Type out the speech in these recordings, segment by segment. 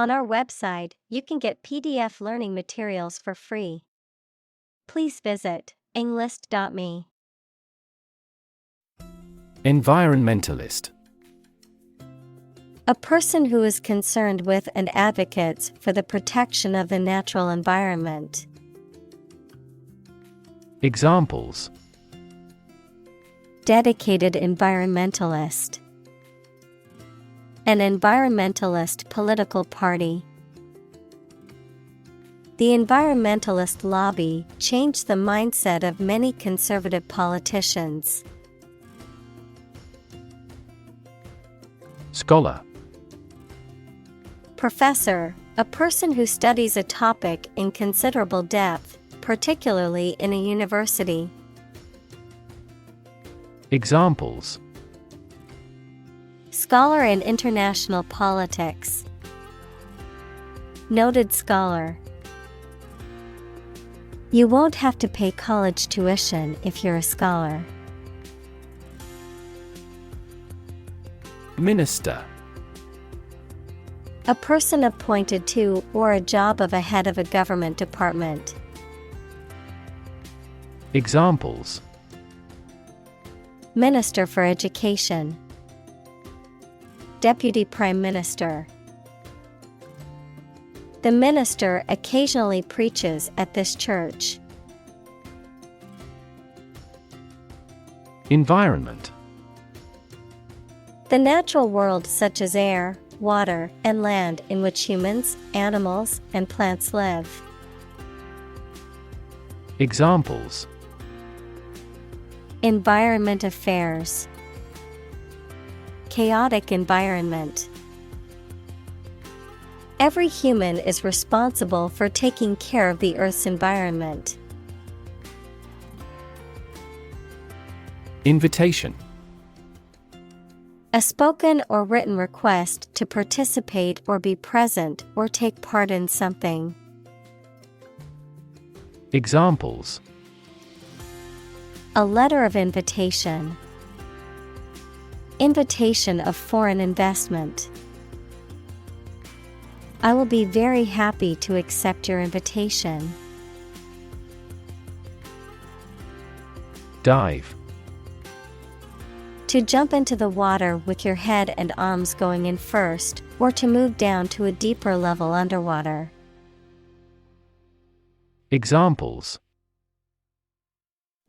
On our website, you can get PDF learning materials for free. Please visit englist.me. Environmentalist. A person who is concerned with and advocates for the protection of the natural environment. Examples: Dedicated environmentalist. An environmentalist political party. The environmentalist lobby changed the mindset of many conservative politicians. Scholar. Professor, a person who studies a topic in considerable depth, particularly in a university. Examples: Scholar in international politics. Noted scholar. You won't have to pay college tuition if you're a scholar. Minister. A person appointed to or a job of a head of a government department. Examples: Minister for Education. Deputy Prime Minister. The minister occasionally preaches at this church. Environment. The natural world such as air, water, and land in which humans, animals, and plants live. Examples: Environment affairs. Chaotic environment. Every human is responsible for taking care of the Earth's environment. Invitation. A spoken or written request to participate or be present or take part in something. Examples: A letter of invitation. Invitation of foreign investment. I will be very happy to accept your invitation. Dive. To jump into the water with your head and arms going in first, or to move down to a deeper level underwater. Examples: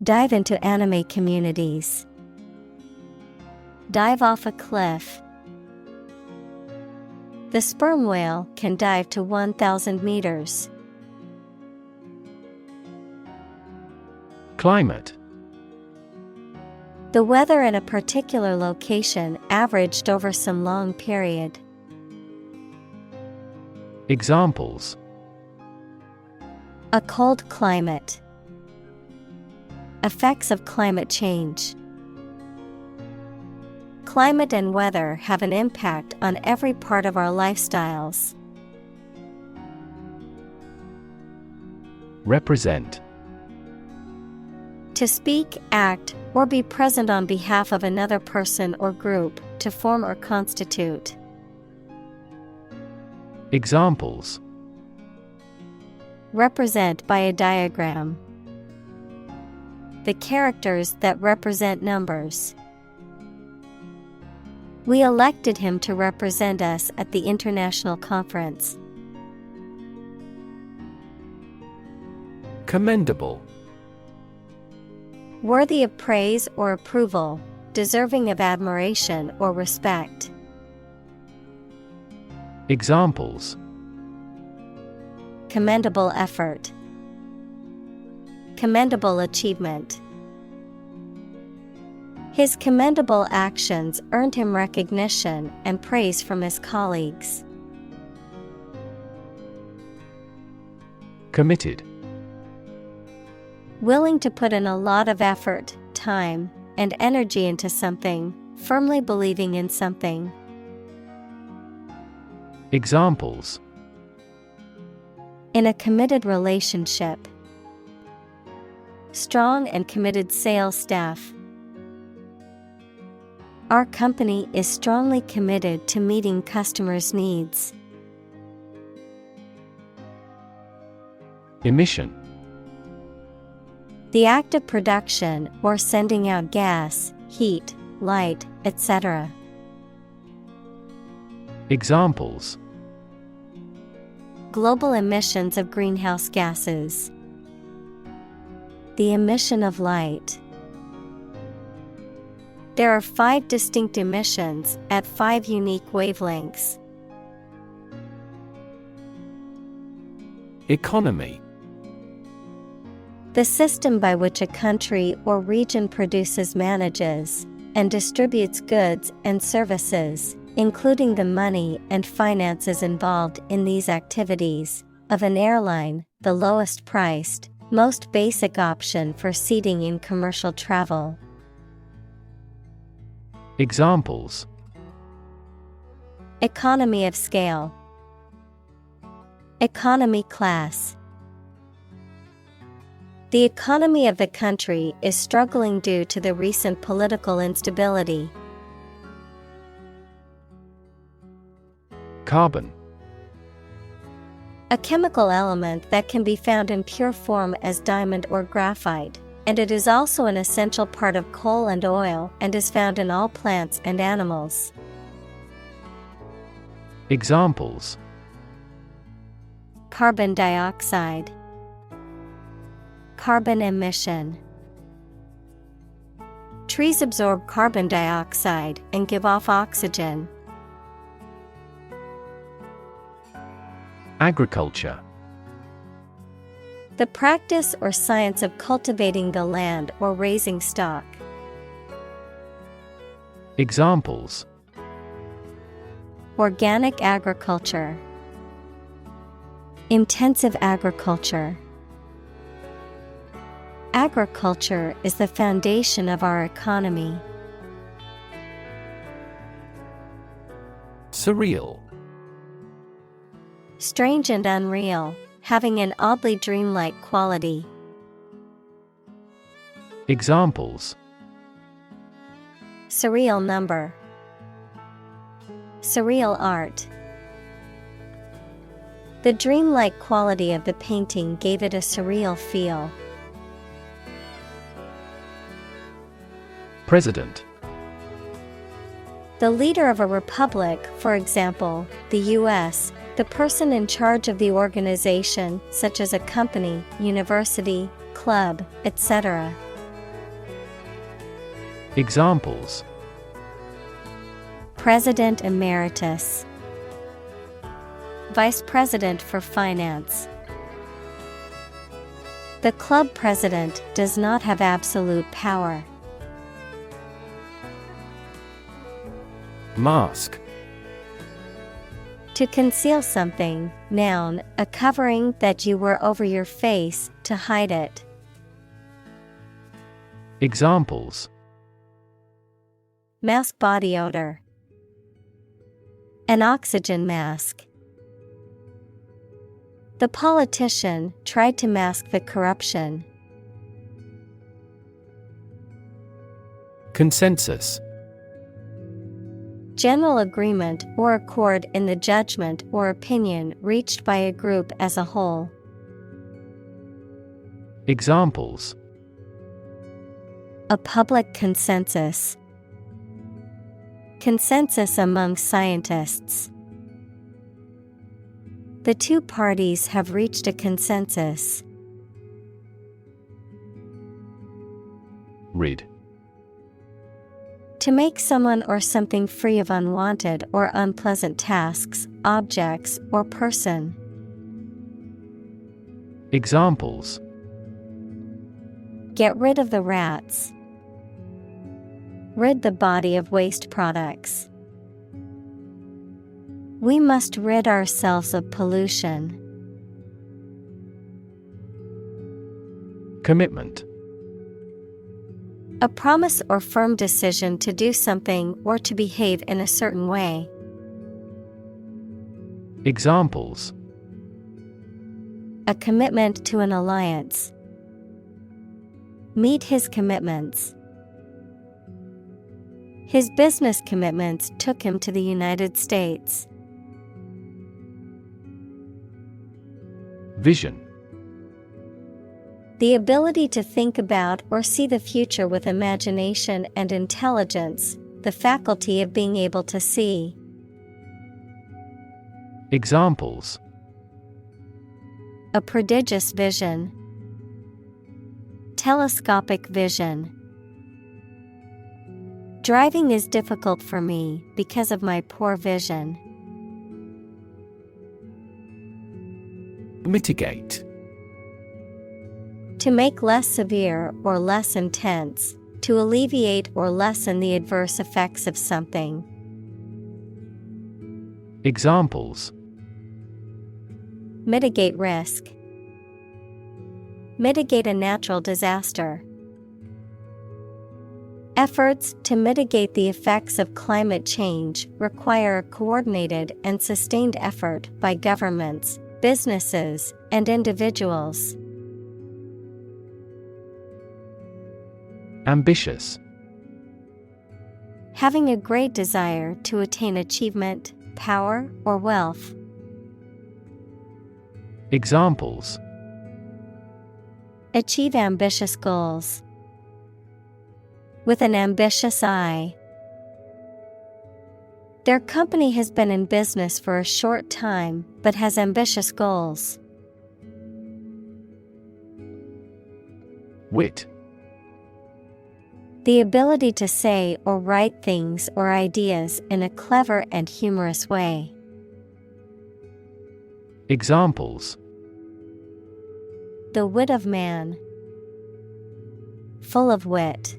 Dive into anime communities. Dive off a cliff. The sperm whale can dive to 1,000 meters. Climate. The weather in a particular location averaged over some long period. Examples: A cold climate. Effects of climate change. Climate and weather have an impact on every part of our lifestyles. Represent. To speak, act, or be present on behalf of another person or group, to form or constitute. Examples: Represent by a diagram. The characters that represent numbers. We elected him to represent us at the international conference. Commendable. Worthy of praise or approval, deserving of admiration or respect. Examples: Commendable effort. Commendable achievement. His commendable actions earned him recognition and praise from his colleagues. Committed. Willing to put in a lot of effort, time, and energy into something, firmly believing in something. Examples: In a committed relationship. Strong and committed sales staff. Our company is strongly committed to meeting customers' needs. Emission. The act of production or sending out gas, heat, light, etc. Examples: global emissions of greenhouse gases, the emission of light. There are 5 distinct emissions at 5 unique wavelengths. Economy. The system by which a country or region produces, manages, and distributes goods and services, including the money and finances involved in these activities, of an airline, the lowest priced, most basic option for seating in commercial travel. Examples: economy of scale, economy class. The economy of the country is struggling due to the recent political instability. Carbon. A chemical element that can be found in pure form as diamond or graphite, and it is also an essential part of coal and oil and is found in all plants and animals. Examples: carbon dioxide, carbon emission. Trees absorb carbon dioxide and give off oxygen. Agriculture. The practice or science of cultivating the land or raising stock. Examples: organic agriculture, intensive agriculture. Agriculture is the foundation of our economy. Surreal. Strange and unreal, having an oddly dreamlike quality. Examples: surreal number, surreal art. The dreamlike quality of the painting gave it a surreal feel. President. The leader of a republic, for example, the U.S., the person in charge of the organization, such as a company, university, club, etc. Examples: president emeritus, vice president for finance. The club president does not have absolute power. Mask. To conceal something, noun, a covering that you wear over your face to hide it. Examples: mask body odor, an oxygen mask. The politician tried to mask the corruption. Consensus. General agreement or accord in the judgment or opinion reached by a group as a whole. Examples: a public consensus, consensus among scientists. The two parties have reached a consensus. Rid. To make someone or something free of unwanted or unpleasant tasks, objects, or person. Examples: get rid of the rats, rid the body of waste products. We must rid ourselves of pollution. Commitment. A promise or firm decision to do something or to behave in a certain way. Examples: a commitment to an alliance. Meet his commitments. His business commitments took him to the United States. Vision. The ability to think about or see the future with imagination and intelligence, the faculty of being able to see. Examples: A prodigious vision. Telescopic vision. Driving is difficult for me because of my poor vision. Mitigate. To make less severe or less intense, to alleviate or lessen the adverse effects of something. Examples: Mitigate risk. Mitigate a natural disaster. Efforts to mitigate the effects of climate change require a coordinated and sustained effort by governments, businesses, and individuals. Ambitious. Having a great desire to attain achievement, power, or wealth. Examples: Achieve ambitious goals. With an ambitious eye. Their company has been in business for a short time, but has ambitious goals. Wit. The ability to say or write things or ideas in a clever and humorous way. Examples: The wit of man. Full of wit.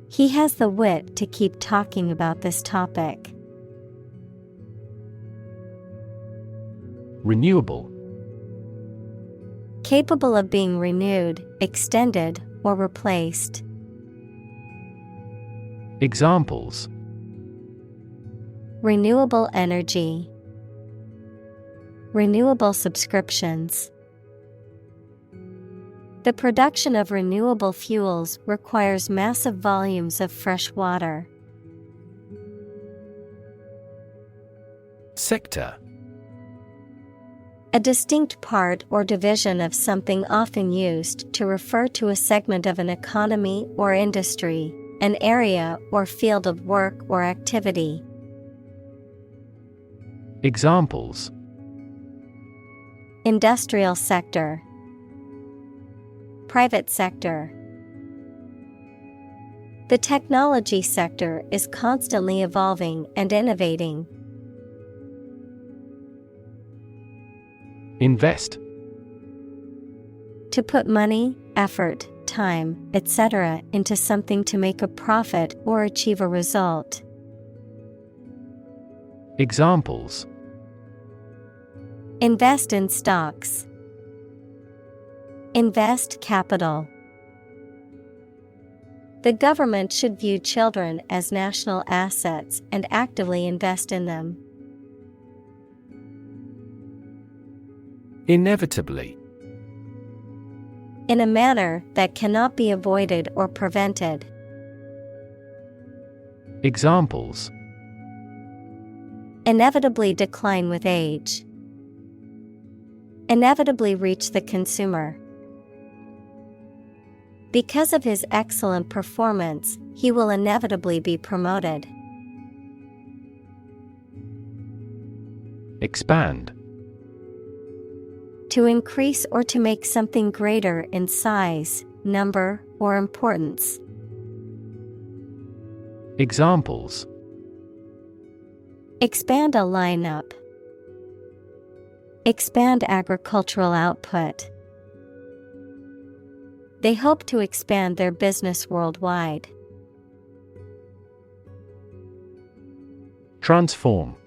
He has the wit to keep talking about this topic. Renewable. Capable of being renewed, extended, or replaced. Examples: Renewable energy. Renewable subscriptions. The production of renewable fuels requires massive volumes of fresh water. Sector. A distinct part or division of something often used to refer to a segment of an economy or industry, an area or field of work or activity. Examples: Industrial sector. Private sector. The technology sector is constantly evolving and innovating. Invest. To put money, effort, time, etc. into something to make a profit or achieve a result. Examples: Invest in stocks. Invest capital. The government should view children as national assets and actively invest in them. Inevitably. In a manner that cannot be avoided or prevented. Examples: Inevitably decline with age. Inevitably reach the consumer. Because of his excellent performance, he will inevitably be promoted. Expand. To increase or to make something greater in size, number, or importance. Examples: Expand a lineup. Expand agricultural output. They hope to expand their business worldwide. Transform.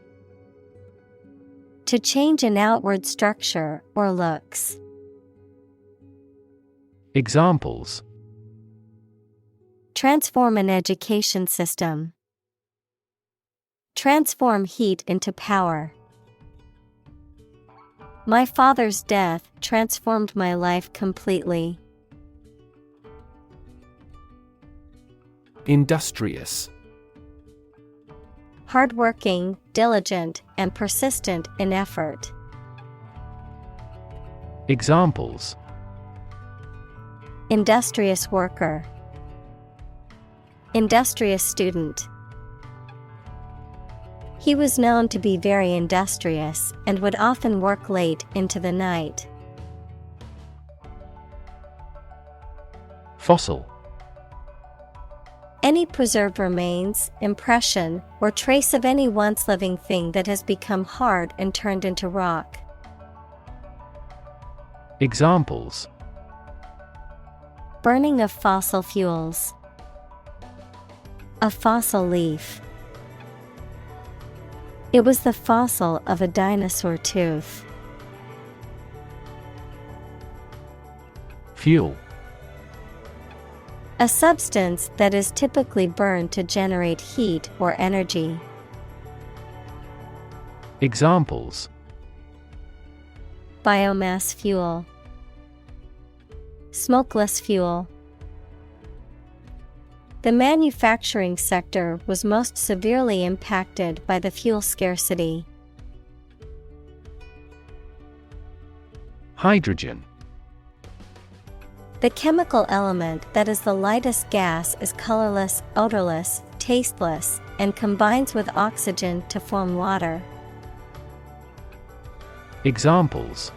To change an outward structure or looks. Examples: Transform an education system. Transform heat into power. My father's death transformed my life completely. Industrious. Hardworking, diligent, and persistent in effort. Examples: Industrious worker. Industrious student. He was known to be very industrious and would often work late into the night. Fossil. Any preserved remains, impression, or trace of any once living thing that has become hard and turned into rock. Examples: burning of fossil fuels. A fossil leaf. It was the fossil of a dinosaur tooth. Fuel. A substance that is typically burned to generate heat or energy. Examples: biomass fuel. Smokeless fuel. The manufacturing sector was most severely impacted by the fuel scarcity. Hydrogen. The chemical element that is the lightest gas, is colorless, odorless, tasteless, and combines with oxygen to form water. Examples: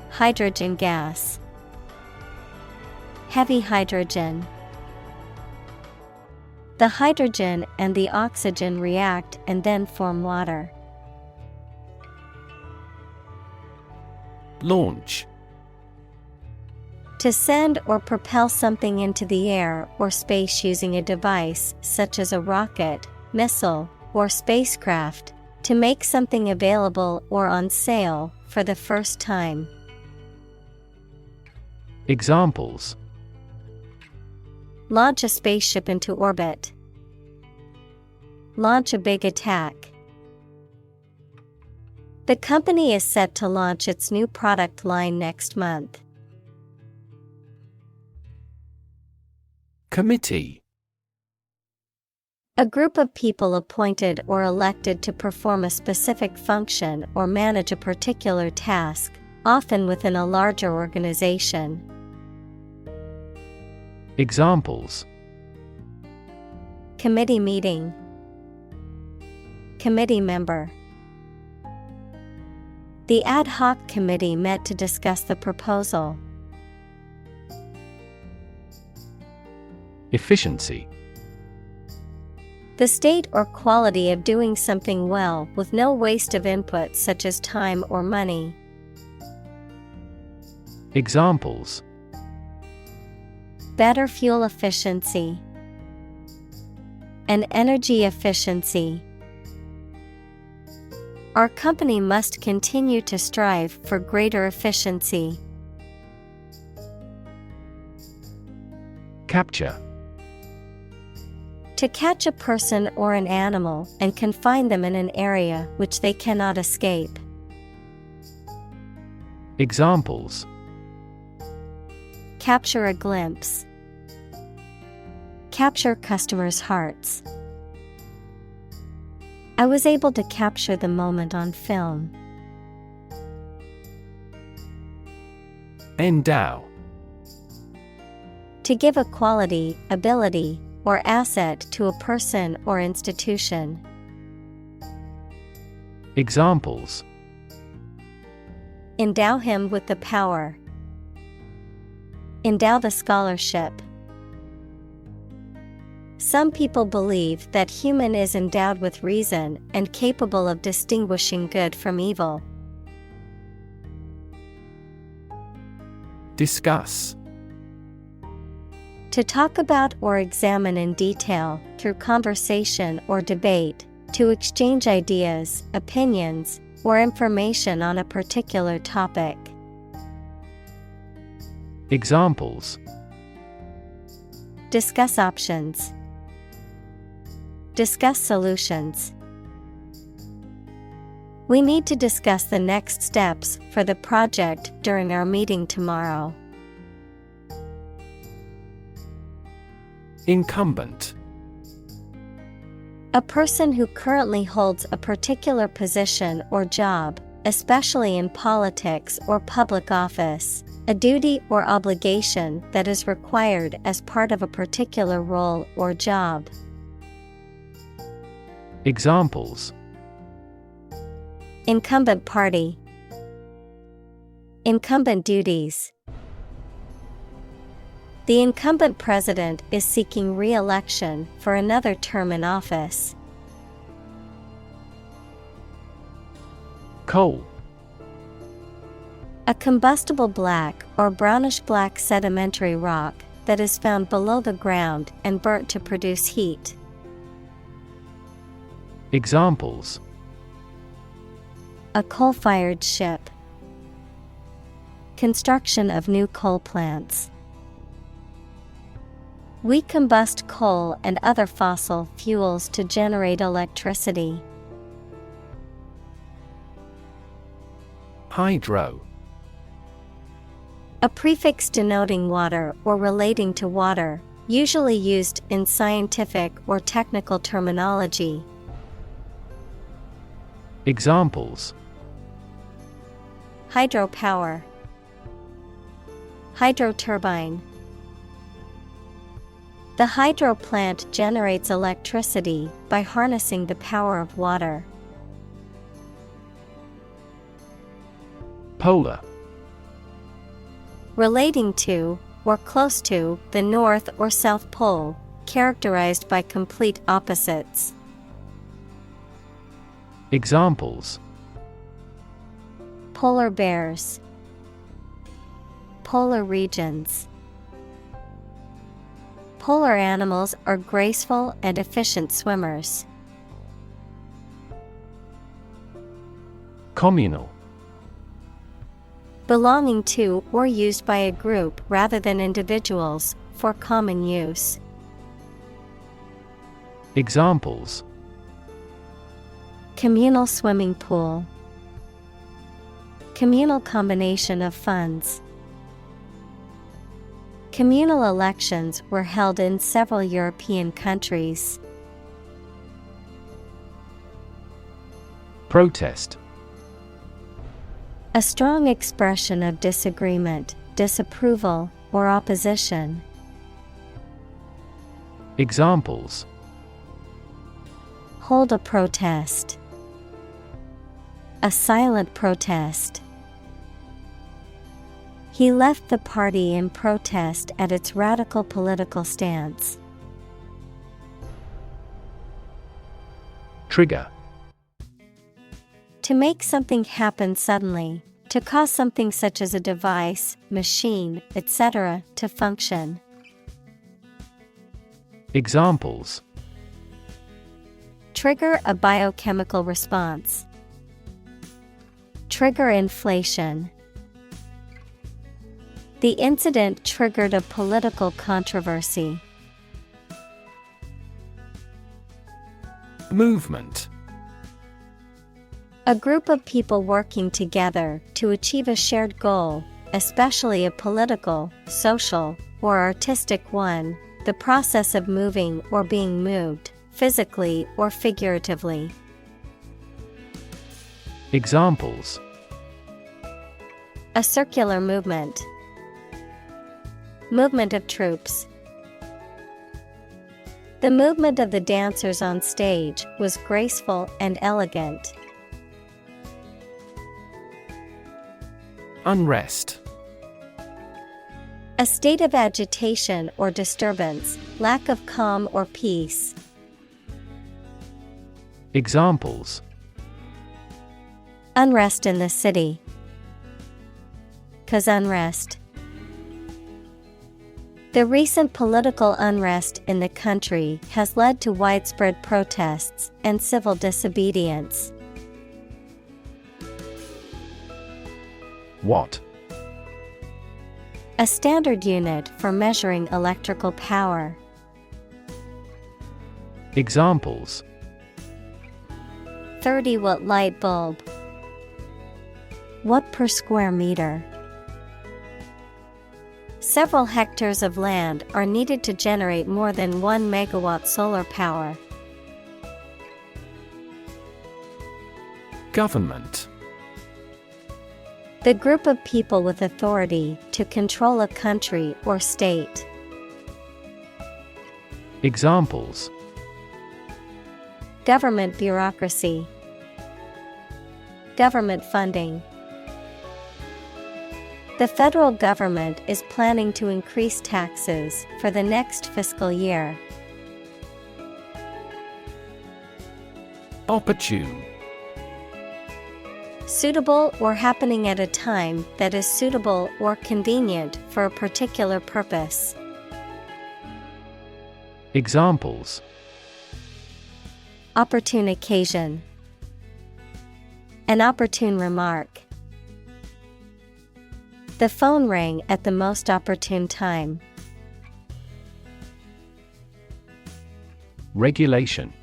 hydrogen gas. Heavy hydrogen. The hydrogen and the oxygen react and then form water. Launch. To send or propel something into the air or space using a device such as a rocket, missile, or spacecraft, to make something available or on sale for the first time. Examples: launch a spaceship into orbit. Launch a big attack. The company is set to launch its new product line next month. Committee. A group of people appointed or elected to perform a specific function or manage a particular task, often within a larger organization. Examples: committee meeting. Committee member. The ad hoc committee met to discuss the proposal. Efficiency. The state or quality of doing something well with no waste of input such as time or money. Examples: better fuel efficiency. And energy efficiency. Our company must continue to strive for greater efficiency. Capture. To catch a person or an animal and confine them in an area which they cannot escape. Examples: capture a glimpse. Capture customers' hearts. I was able to capture the moment on film. Endow. To give a quality, ability, or asset to a person or institution. Examples: endow him with the power. Endow the scholarship. Some people believe that human is endowed with reason and capable of distinguishing good from evil. Discuss. To talk about or examine in detail, through conversation or debate, to exchange ideas, opinions, or information on a particular topic. Examples: discuss options. Discuss solutions. We need to discuss the next steps for the project during our meeting tomorrow. Incumbent. A person who currently holds a particular position or job, especially in politics or public office, A duty or obligation that is required as part of a particular role or job. Examples: Incumbent party. Incumbent duties. The incumbent president is seeking re-election for another term in office. Coal. A combustible black or brownish-black sedimentary rock that is found below the ground and burnt to produce heat. Examples: A coal-fired ship. Construction of new coal plants. We combust coal and other fossil fuels to generate electricity. Hydro. A prefix denoting water or relating to water, usually used in scientific or technical terminology. Examples: Hydropower. Hydroturbine. The hydro plant generates electricity by harnessing the power of water. Polar. Relating to, or close to, the North or South Pole, characterized by complete opposites. Examples: Polar bears. Polar regions. Polar animals are graceful and efficient swimmers. Communal. Belonging to or used by a group rather than individuals, for common use. Examples: Communal swimming pool. Communal combination of funds. Communal elections were held in several European countries. Protest. A strong expression of disagreement, disapproval, or opposition. Examples: Hold a protest. A silent protest. He left the party in protest at its radical political stance. Trigger. To make something happen suddenly, to cause something such as a device, machine, etc., to function. Examples: Trigger a biochemical response. Trigger inflation. The incident triggered a political controversy. Movement. A group of people working together to achieve a shared goal, especially a political, social, or artistic one, the process of moving or being moved, physically or figuratively. Examples: A circular movement. Movement of troops. The movement of the dancers on stage was graceful and elegant. Unrest. A state of agitation or disturbance, lack of calm or peace. Examples: Unrest in the city. Cause unrest. The recent political unrest in the country has led to widespread protests and civil disobedience. Watt. A standard unit for measuring electrical power. Examples: 30-watt light bulb. Watt per square meter. Several hectares of land are needed to generate more than 1 megawatt solar power. Government. The group of people with authority to control a country or state. Examples: Government bureaucracy. Government funding. The federal government is planning to increase taxes for the next fiscal year. Opportune. Suitable or happening at a time that is suitable or convenient for a particular purpose. Examples: Opportune occasion. An opportune remark. The phone rang at the most opportune time. Regulation.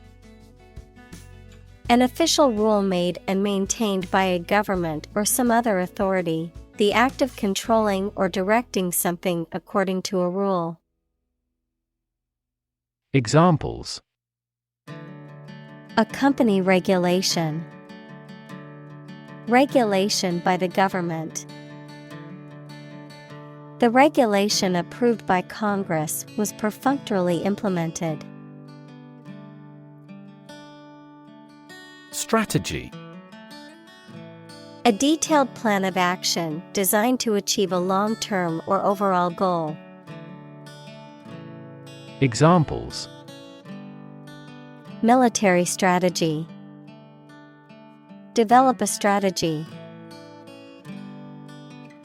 An official rule made and maintained by a government or some other authority, the act of controlling or directing something according to a rule. Examples: A company regulation. Regulation by the government. The regulation approved by Congress was perfunctorily implemented. Strategy. A detailed plan of action designed to achieve a long-term or overall goal. Examples: Military strategy. Develop a strategy.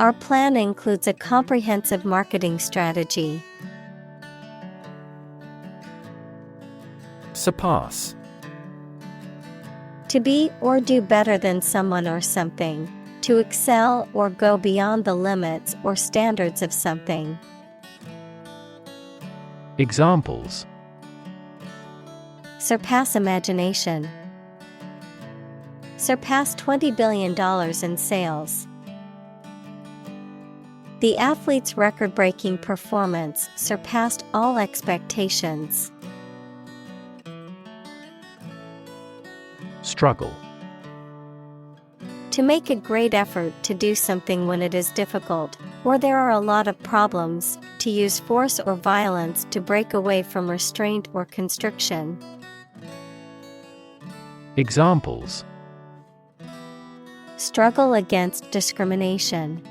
Our plan includes a comprehensive marketing strategy. Surpass. To be or do better than someone or something. To excel or go beyond the limits or standards of something. Examples: Surpass imagination. Surpass $20 billion in sales. The athlete's record-breaking performance surpassed all expectations. Struggle. To make a great effort to do something when it is difficult, or there are a lot of problems, to use force or violence to break away from restraint or constriction. Examples: Struggle against discrimination.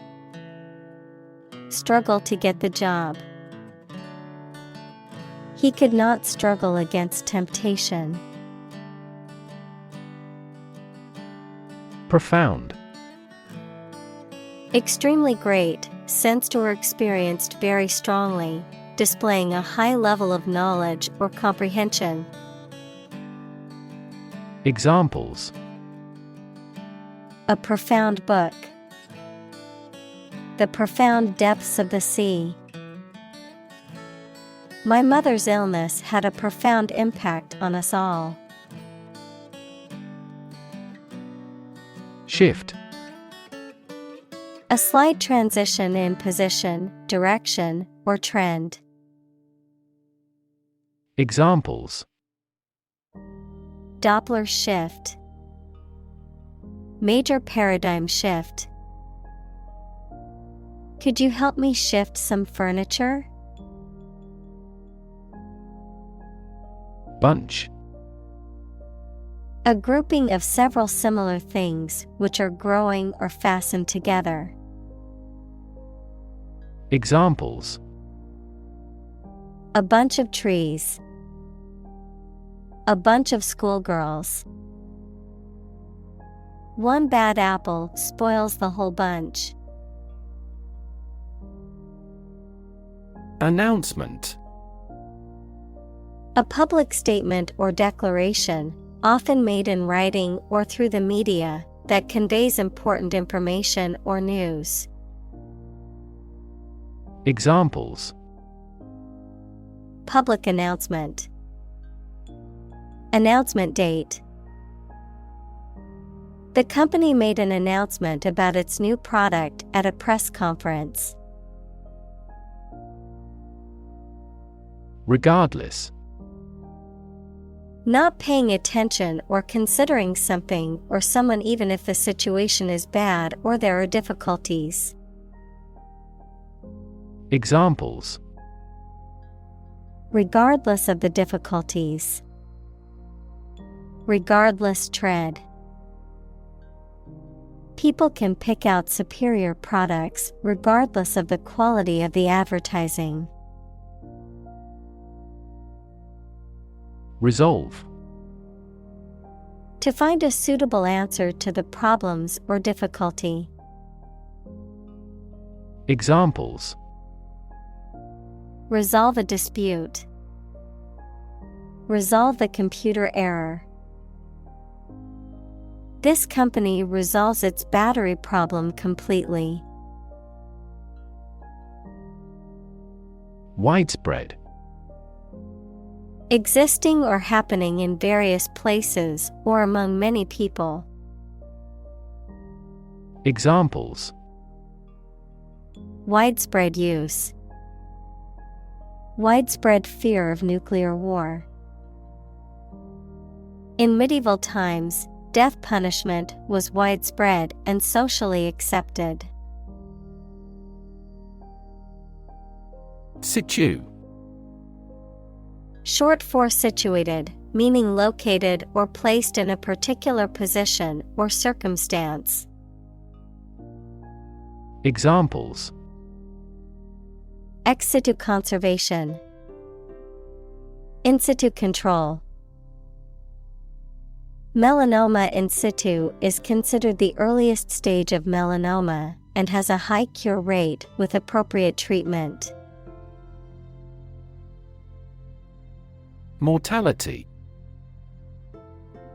Struggle to get the job. He could not struggle against temptation. Profound. Extremely great, sensed or experienced very strongly, displaying a high level of knowledge or comprehension. Examples: A profound book. The profound depths of the sea. My mother's illness had a profound impact on us all. Shift. A slight transition in position, direction, or trend. Examples: Doppler shift. Major paradigm shift. Could you help me shift some furniture? Bunch. A grouping of several similar things which are growing or fastened together. Examples: A bunch of trees. A bunch of schoolgirls. One bad apple spoils the whole bunch. Announcement. A public statement or declaration, often made in writing or through the media, that conveys important information or news. Examples: Public announcement. Announcement date. The company made an announcement about its new product at a press conference. Regardless. Not paying attention or considering something or someone even if the situation is bad or there are difficulties. Examples: Regardless of the difficulties. Regardless tread. People can pick out superior products regardless of the quality of the advertising. Resolve. To find a suitable answer to the problems or difficulty. Examples: Resolve a dispute. Resolve the computer error. This company resolves its battery problem completely. Widespread. Existing or happening in various places or among many people. Examples: Widespread use. Widespread fear of nuclear war. In medieval times, death punishment was widespread and socially accepted. Situ. Short for situated, meaning located or placed in a particular position or circumstance. Examples: Ex situ conservation. In situ control. Melanoma in situ is considered the earliest stage of melanoma and has a high cure rate with appropriate treatment. Mortality.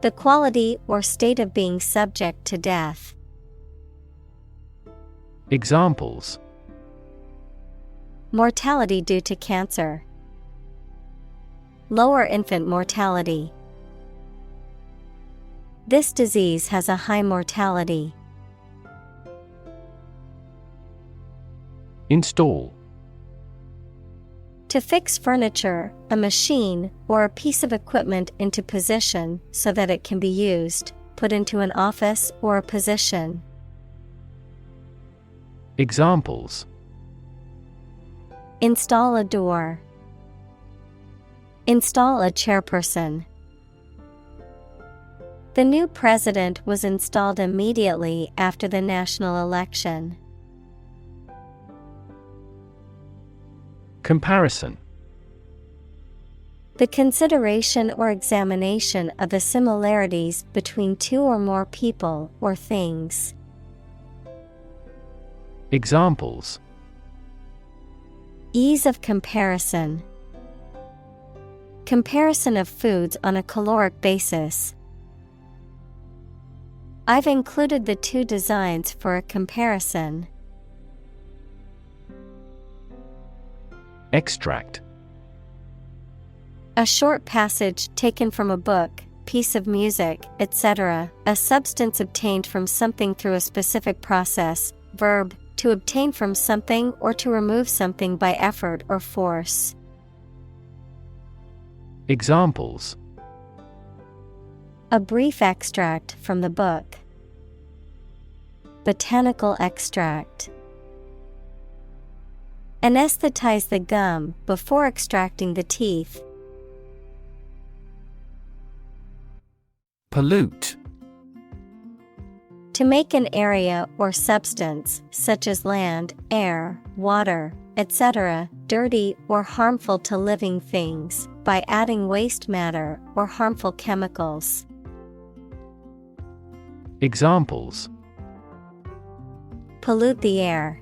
The quality or state of being subject to death. Examples: Mortality due to cancer. Lower infant mortality. This disease has a high mortality. Install. To fix furniture, a machine, or a piece of equipment into position so that it can be used, put into an office or a position. Examples: Install a door. Install a chairperson. The new president was installed immediately after the national election. Comparison. The consideration or examination of the similarities between two or more people or things. Examples: Ease of comparison. Comparison of foods on a caloric basis. I've included the two designs for a comparison. Extract. A short passage taken from a book, piece of music, etc., a substance obtained from something through a specific process. Verb, to obtain from something or to remove something by effort or force. Examples: A brief extract from the book. Botanical extract. Anesthetize the gum before extracting the teeth. Pollute. To make an area or substance, such as land, air, water, etc., dirty or harmful to living things, by adding waste matter or harmful chemicals. Examples: Pollute the air.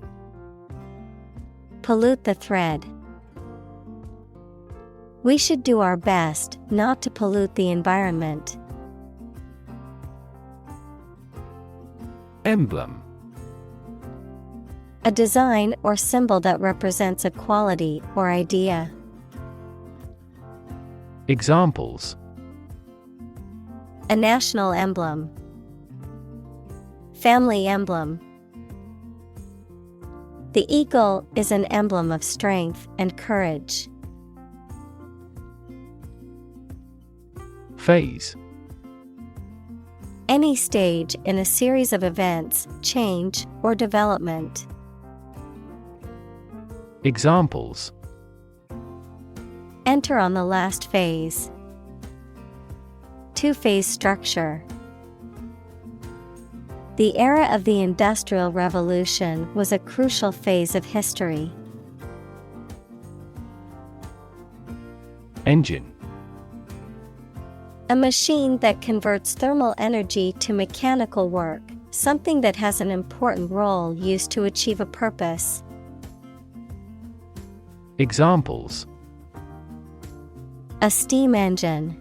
Pollute the thread. We should do our best not to pollute the environment. Emblem. A design or symbol that represents a quality or idea. Examples: A national emblem. Family emblem. The eagle is an emblem of strength and courage. Phase. Any stage in a series of events, change, or development. Examples. Enter on the last phase. Two-phase structure. The era of the Industrial Revolution was a crucial phase of history. Engine. A machine that converts thermal energy to mechanical work, something that has an important role used to achieve a purpose. Examples. A steam engine.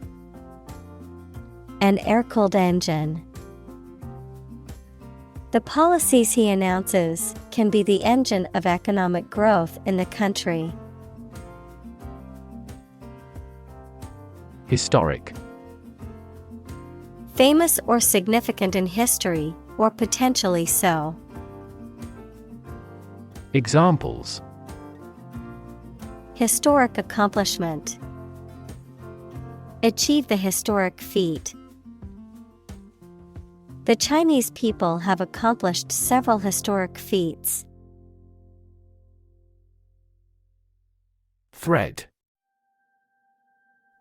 An air-cooled engine. The policies he announces can be the engine of economic growth in the country. Historic. Famous or significant in history, or potentially so. Examples. Historic accomplishment. Achieve the historic feat. The Chinese people have accomplished several historic feats. Thread.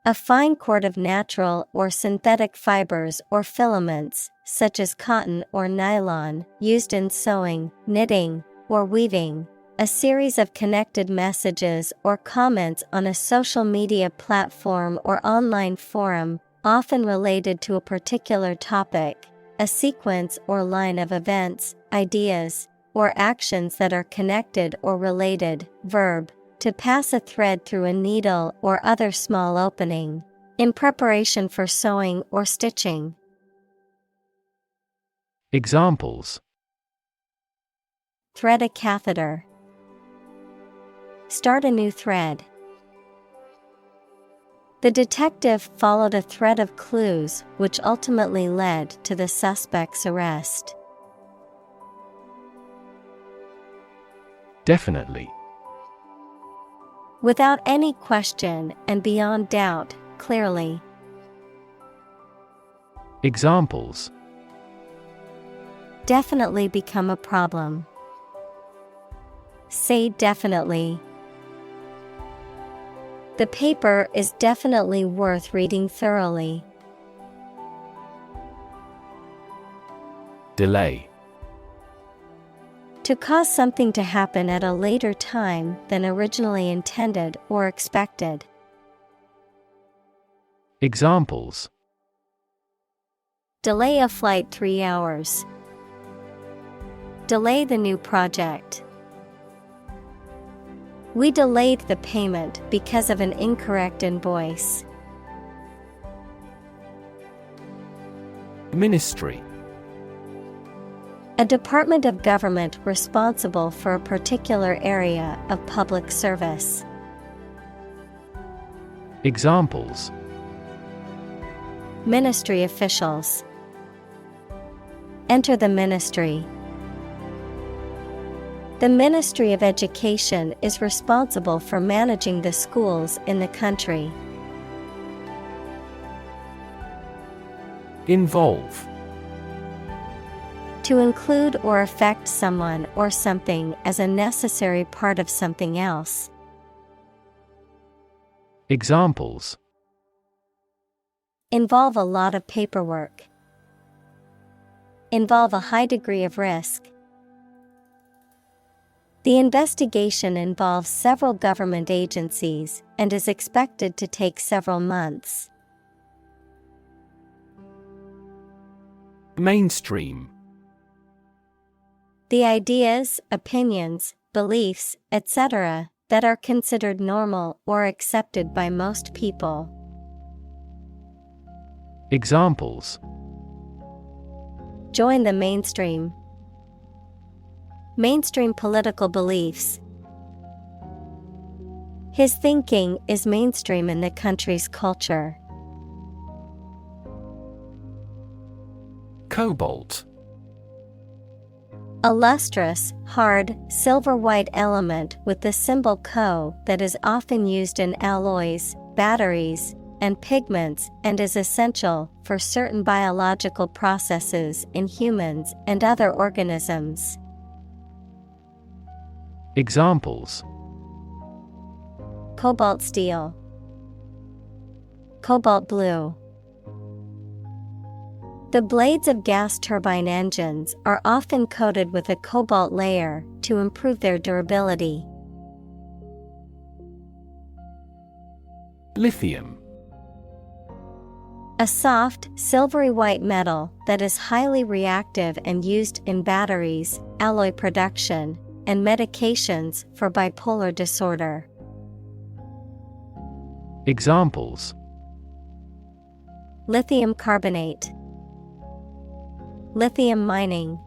A fine cord of natural or synthetic fibers or filaments, such as cotton or nylon, used in sewing, knitting, or weaving. A series of connected messages or comments on a social media platform or online forum, often related to a particular topic. A sequence or line of events, ideas, or actions that are connected or related. Verb. To pass a thread through a needle or other small opening. In preparation for sewing or stitching. Examples. Thread a catheter. Start a new thread. The detective followed a thread of clues which ultimately led to the suspect's arrest. Definitely. Without any question and beyond doubt, clearly. Examples. Definitely become a problem. Say definitely. The paper is definitely worth reading thoroughly. Delay. To cause something to happen at a later time than originally intended or expected. Examples. Delay a flight 3 hours. Delay the new project. We delayed the payment because of an incorrect invoice. Ministry. A department of government responsible for a particular area of public service. Examples. Ministry officials. Enter the ministry. The Ministry of Education is responsible for managing the schools in the country. Involve. To include or affect someone or something as a necessary part of something else. Examples. Involve a lot of paperwork. Involve a high degree of risk. The investigation involves several government agencies and is expected to take several months. Mainstream. The ideas, opinions, beliefs, etc., that are considered normal or accepted by most people. Examples. Join the mainstream. Mainstream political beliefs. His thinking is mainstream in the country's culture. Cobalt. A lustrous, hard, silver-white element with the symbol Co that is often used in alloys, batteries, and pigments and is essential for certain biological processes in humans and other organisms. Examples: Cobalt steel, cobalt blue. The blades of gas turbine engines are often coated with a cobalt layer to improve their durability. Lithium. A soft, silvery white metal that is highly reactive and used in batteries, alloy production, and medications for bipolar disorder. Examples: Lithium carbonate, lithium mining.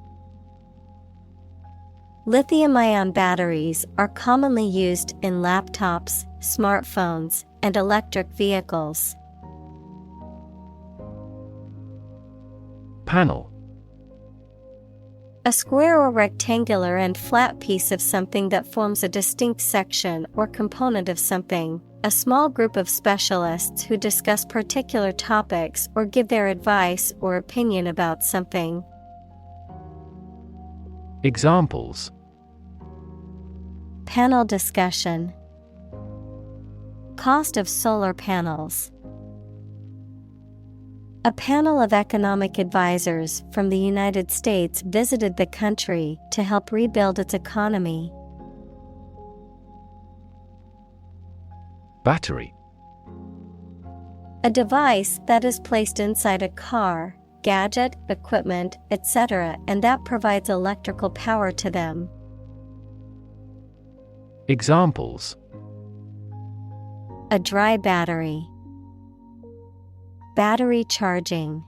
Lithium-ion batteries are commonly used in laptops, smartphones, and electric vehicles. Panel. A square or rectangular and flat piece of something that forms a distinct section or component of something. A small group of specialists who discuss particular topics or give their advice or opinion about something. Examples: Panel discussion. Cost of solar panels. A panel of economic advisors from the United States visited the country to help rebuild its economy. Battery. A device that is placed inside a car, gadget, equipment, etc., and that provides electrical power to them. Examples: A dry battery, battery charging.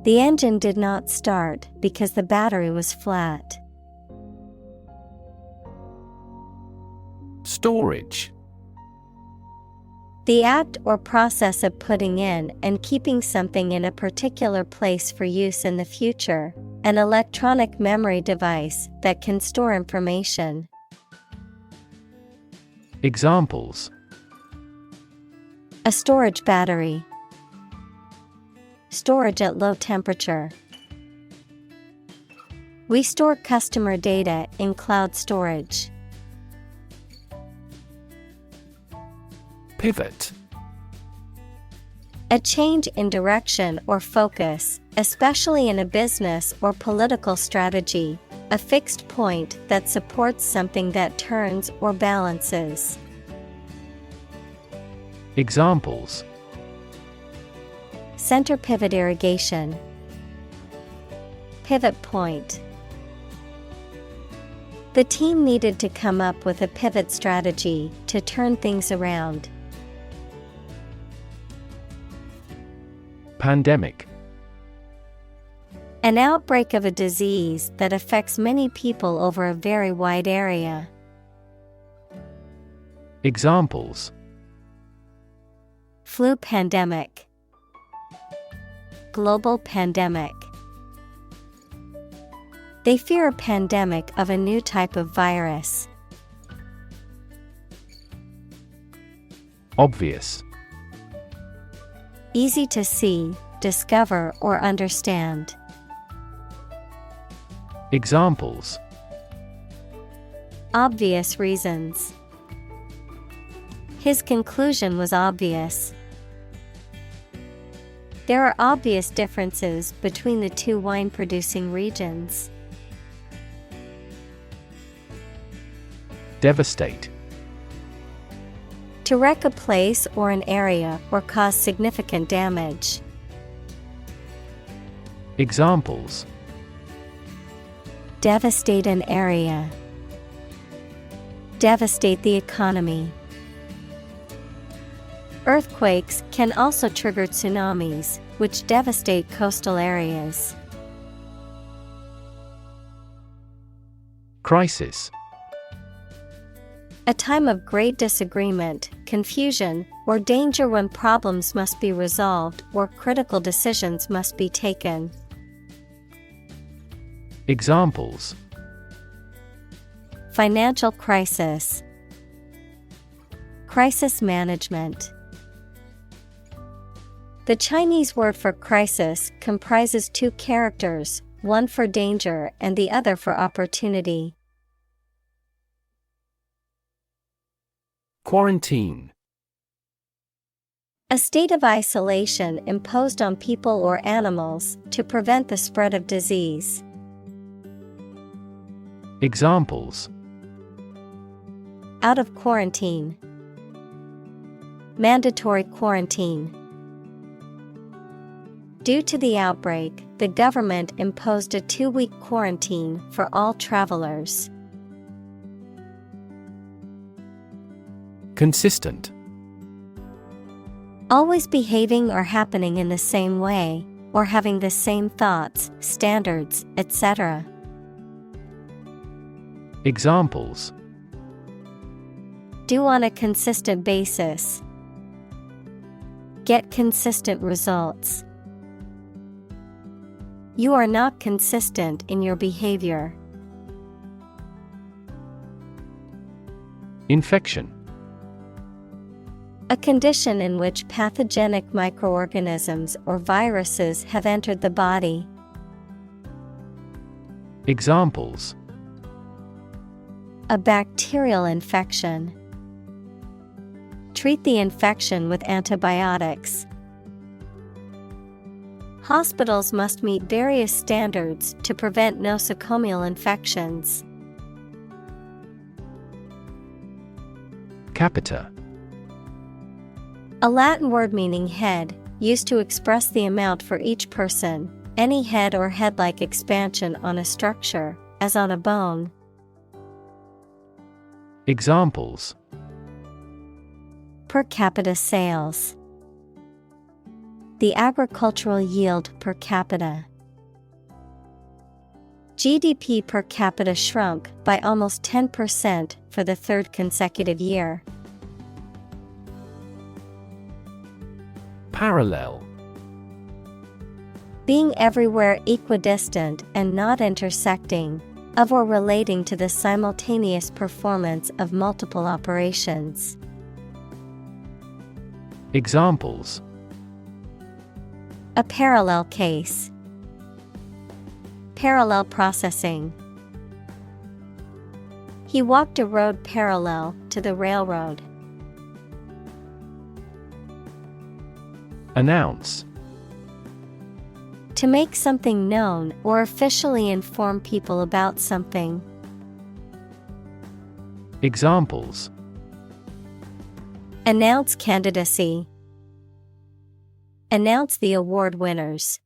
The engine did not start because the battery was flat. Storage. The act or process of putting in and keeping something in a particular place for use in the future, an electronic memory device that can store information. Examples: A storage battery, storage at low temperature. We store customer data in cloud storage. Pivot. A change in direction or focus, especially in a business or political strategy, a fixed point that supports something that turns or balances. Examples: Center pivot irrigation, pivot point. The team needed to come up with a pivot strategy to turn things around. Pandemic. An outbreak of a disease that affects many people over a very wide area. Examples: Flu pandemic, global pandemic. They fear a pandemic of a new type of virus. Obvious. Easy to see, discover, or understand. Examples: Obvious reasons. His conclusion was obvious. There are obvious differences between the two wine-producing regions. Devastate. To wreck a place or an area or cause significant damage. Examples: Devastate an area. Devastate the economy. Earthquakes can also trigger tsunamis, which devastate coastal areas. Crisis. A time of great disagreement, confusion, or danger when problems must be resolved or critical decisions must be taken. Examples: Financial crisis, Crisis management. The Chinese word for crisis comprises two characters, one for danger and the other for opportunity. Quarantine. A state of isolation imposed on people or animals to prevent the spread of disease. Examples: Out of quarantine. Mandatory quarantine. Due to the outbreak, the government imposed a 2-week quarantine for all travelers. Consistent. Always behaving or happening in the same way, or having the same thoughts, standards, etc. Examples: Do on a consistent basis. Get consistent results. You are not consistent in your behavior. Infection. A condition in which pathogenic microorganisms or viruses have entered the body. Examples: A bacterial infection. Treat the infection with antibiotics. Hospitals must meet various standards to prevent nosocomial infections. Capita. A Latin word meaning head, used to express the amount for each person, any head or head-like expansion on a structure, as on a bone. Examples: Per capita sales. The agricultural yield per capita. GDP per capita shrunk by almost 10% for the third consecutive year. Parallel. Being everywhere equidistant and not intersecting, of or relating to the simultaneous performance of multiple operations. Examples: A parallel case. Parallel processing. He walked a road parallel to the railroad. Announce. To make something known or officially inform people about something. Examples: Announce candidacy. Announce the award winners.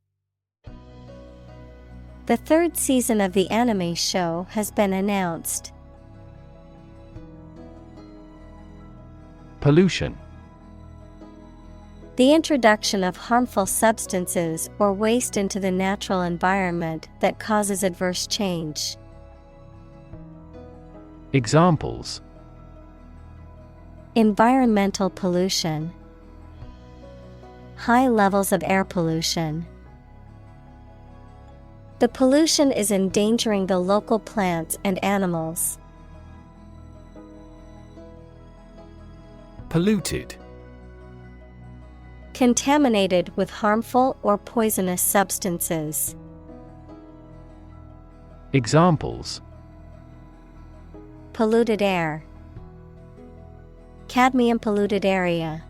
The third season of the anime show has been announced. Pollution. The introduction of harmful substances or waste into the natural environment that causes adverse change. Examples: Environmental pollution. High levels of air pollution. The pollution is endangering the local plants and animals. Polluted. Contaminated with harmful or poisonous substances. Examples: Polluted air. Cadmium polluted area.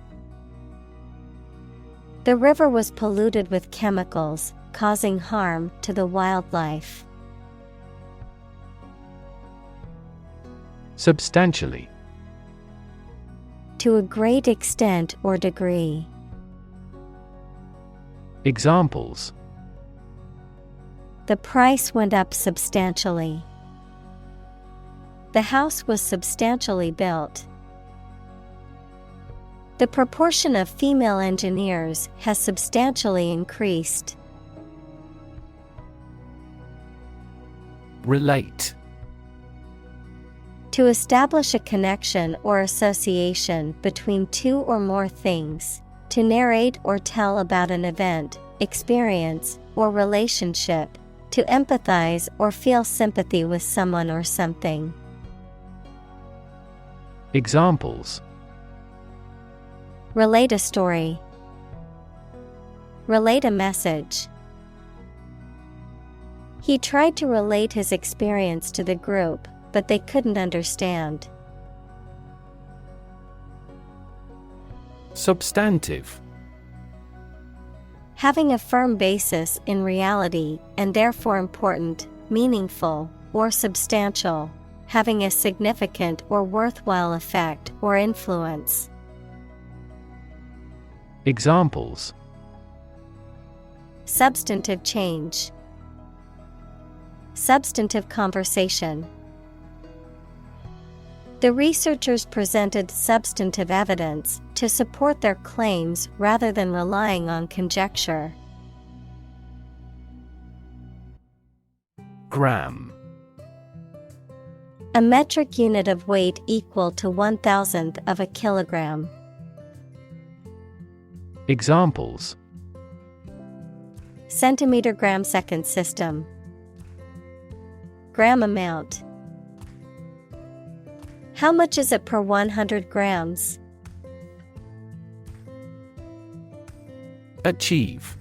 The river was polluted with chemicals, causing harm to the wildlife. Substantially. To a great extent or degree. Examples: The price went up substantially. The house was substantially built. The proportion of female engineers has substantially increased. Relate. To establish a connection or association between two or more things. To narrate or tell about an event, experience, or relationship. To empathize or feel sympathy with someone or something. Examples: Relate a story. Relate a message. He tried to relate his experience to the group, but they couldn't understand. Substantive. Having a firm basis in reality and therefore important, meaningful, or substantial. Having a significant or worthwhile effect or influence. Examples: substantive change, substantive conversation. The researchers presented substantive evidence to support their claims rather than relying on conjecture. Gram. A metric unit of weight equal to 1,000th of a kilogram. Examples: centimeter gram second system. Gram amount. How much is it per 100 grams? Achieve.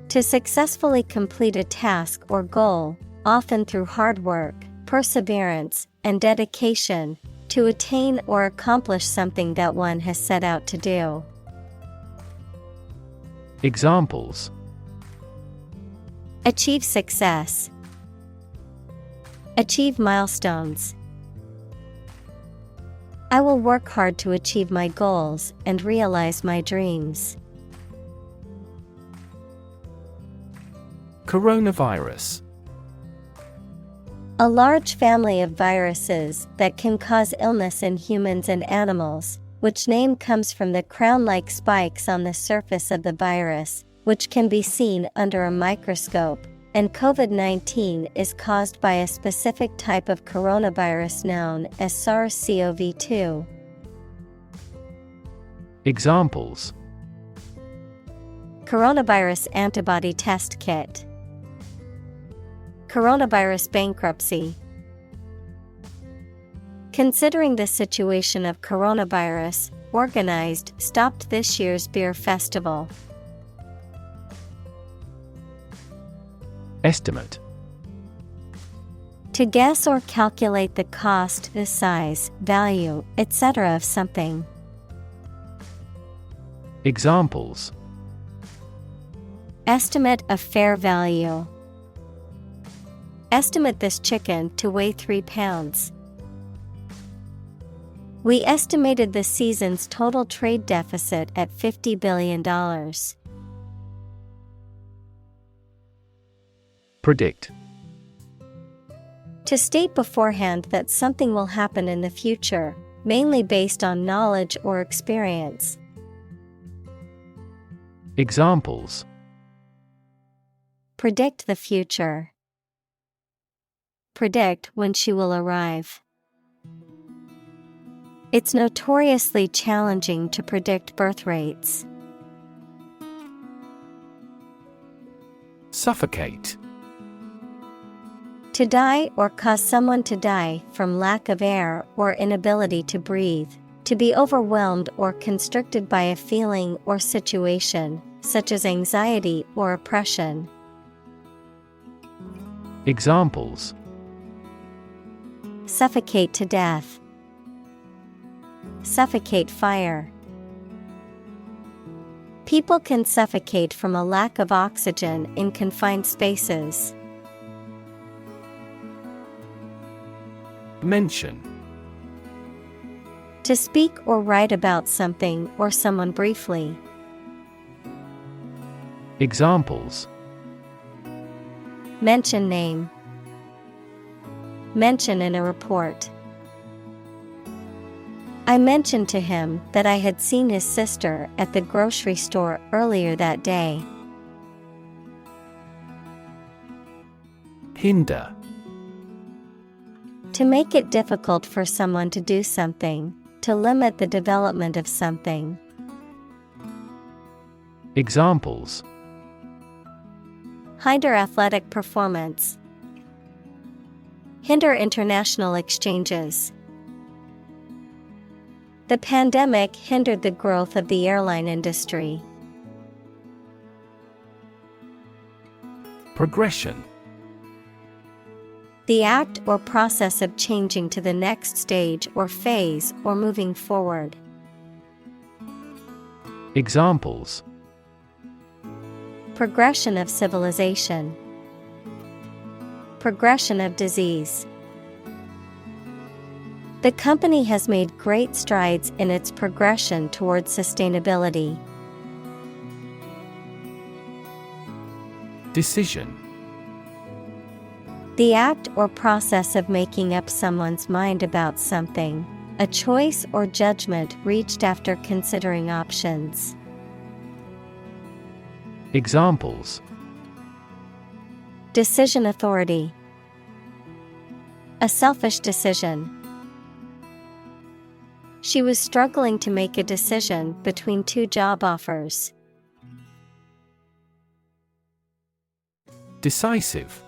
To successfully complete a task or goal, often through hard work, perseverance, and dedication, to attain or accomplish something that one has set out to do. Examples: achieve success. Achieve milestones. I will work hard to achieve my goals and realize my dreams. Coronavirus. A large family of viruses that can cause illness in humans and animals, which name comes from the crown-like spikes on the surface of the virus, which can be seen under a microscope, and COVID-19 is caused by a specific type of coronavirus known as SARS-CoV-2. Examples: coronavirus antibody test kit. Coronavirus bankruptcy. Considering the situation of coronavirus, organized stopped this year's beer festival. Estimate. To guess or calculate the cost, the size, value, etc. of something. Examples: estimate of fair value. Estimate this chicken to weigh 3 pounds. We estimated the season's total trade deficit at $50 billion. Predict. To state beforehand that something will happen in the future, mainly based on knowledge or experience. Examples: predict the future. Predict when she will arrive. It's notoriously challenging to predict birth rates. Suffocate. To die or cause someone to die from lack of air or inability to breathe. To be overwhelmed or constricted by a feeling or situation, such as anxiety or oppression. Examples: suffocate to death. Suffocate fire. People can suffocate from a lack of oxygen in confined spaces. Mention. To speak or write about something or someone briefly. Examples: mention name. Mention in a report. I mentioned to him that I had seen his sister at the grocery store earlier that day. Hinder. To make it difficult for someone to do something, to limit the development of something. Examples: hinder athletic performance. Hinder international exchanges. The pandemic hindered the growth of the airline industry. Progression. The act or process of changing to the next stage or phase or moving forward. Examples: Progression of civilization. Progression of disease. The company has made great strides in its progression towards sustainability. Decision. The act or process of making up someone's mind about something, a choice or judgment reached after considering options. Examples: Decision authority. A selfish decision. She was struggling to make a decision between two job offers. Decisive.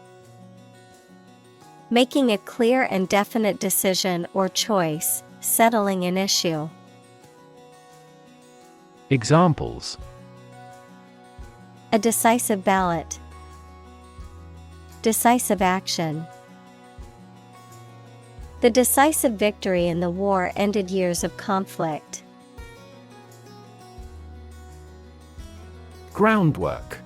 Making a clear and definite decision or choice, settling an issue. Examples: A decisive ballot. Decisive action. The decisive victory in the war ended years of conflict. Groundwork.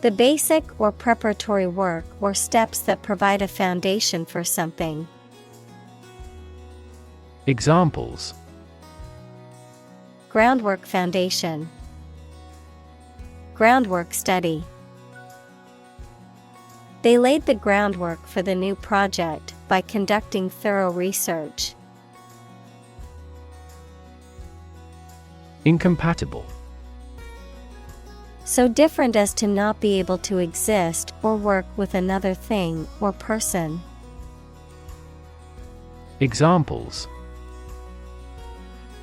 The basic or preparatory work or steps that provide a foundation for something. Examples: Groundwork foundation. Groundwork study. They laid the groundwork for the new project by conducting thorough research. Incompatible. So different as to not be able to exist or work with another thing or person. Examples: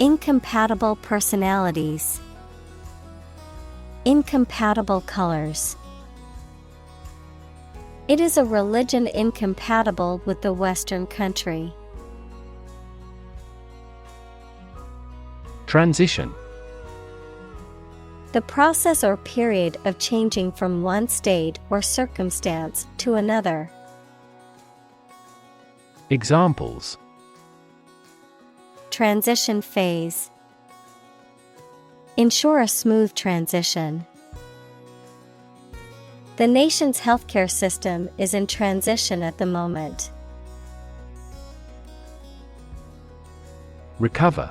Incompatible personalities. Incompatible colors. It is a religion incompatible with the Western country. Transition. The process or period of changing from one state or circumstance to another. Examples: Transition phase. Ensure a smooth transition. The nation's healthcare system is in transition at the moment. Recover.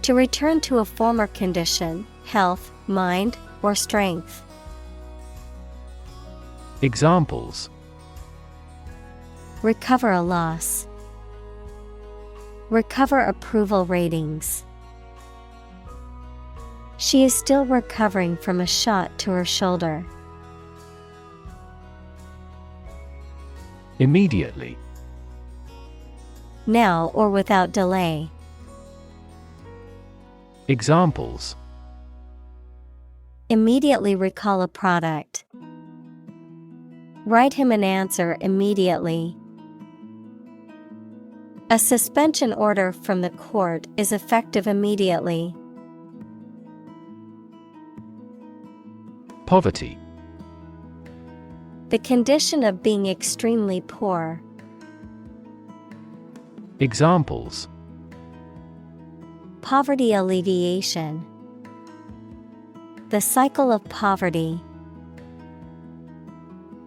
To return to a former condition, health, mind, or strength. Examples: Recover a loss. Recover approval ratings. She is still recovering from a shot to her shoulder. Immediately. Now or without delay. Examples: Immediately recall a product. Write him an answer immediately. A suspension order from the court is effective immediately. Poverty. The condition of being extremely poor. Examples: Poverty alleviation. The cycle of poverty.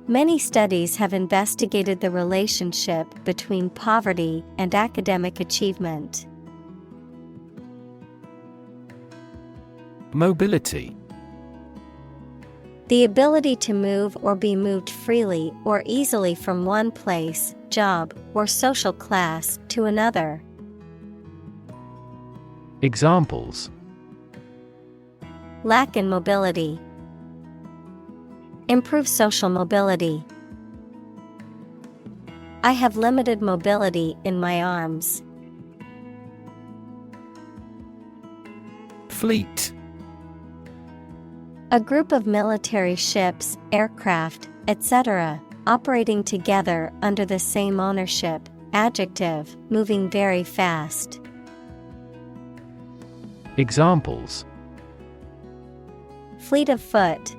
Many studies have investigated the relationship between poverty and academic achievement. Mobility. The ability to move or be moved freely or easily from one place, job, or social class to another. Examples: Lack in mobility. Improve social mobility. I have limited mobility in my arms. Fleet. A group of military ships, aircraft, etc., operating together under the same ownership, adjective, moving very fast. Examples: Fleet of foot.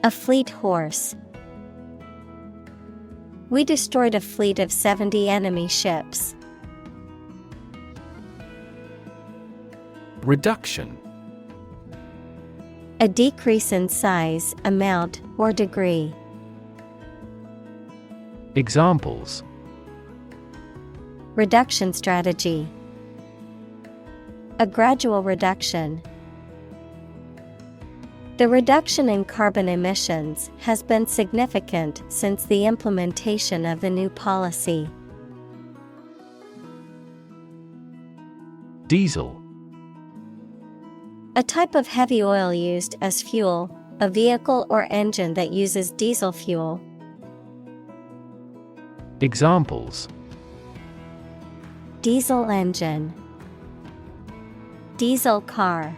A fleet horse. We destroyed a fleet of 70 enemy ships. Reduction. A decrease in size, amount, or degree. Examples: Reduction strategy. A gradual reduction. The reduction in carbon emissions has been significant since the implementation of the new policy. Diesel. A type of heavy oil used as fuel, a vehicle or engine that uses diesel fuel. Examples: Diesel engine. Diesel car.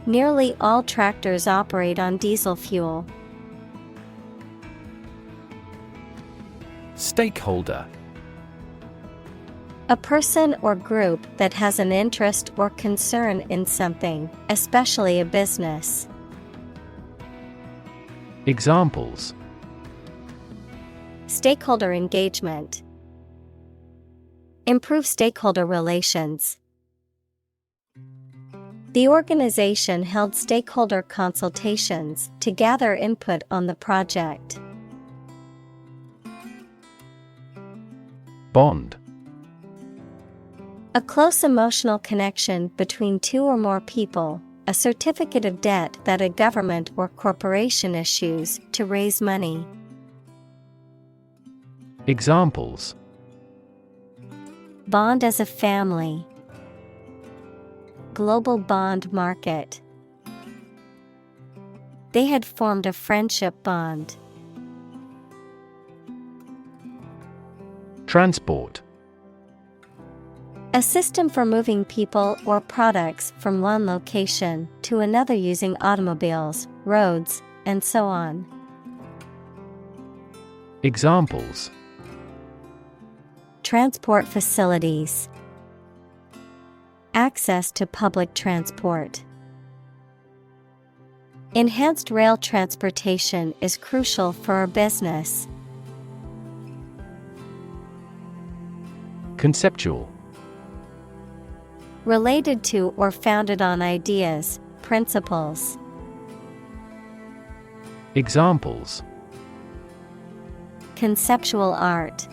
Nearly all tractors operate on diesel fuel. Stakeholder. A person or group that has an interest or concern in something, especially a business. Examples: Stakeholder engagement. Improve stakeholder relations. The organization held stakeholder consultations to gather input on the project. Bond. A close emotional connection between two or more people, a certificate of debt that a government or corporation issues to raise money. Examples: Bond as a family. Global bond market. They had formed a friendship bond. Transport. A system for moving people or products from one location to another using automobiles, roads, and so on. Examples: Transport facilities. Access to public transport. Enhanced rail transportation is crucial for our business. Conceptual. Related to or founded on ideas, principles. Examples: Conceptual art.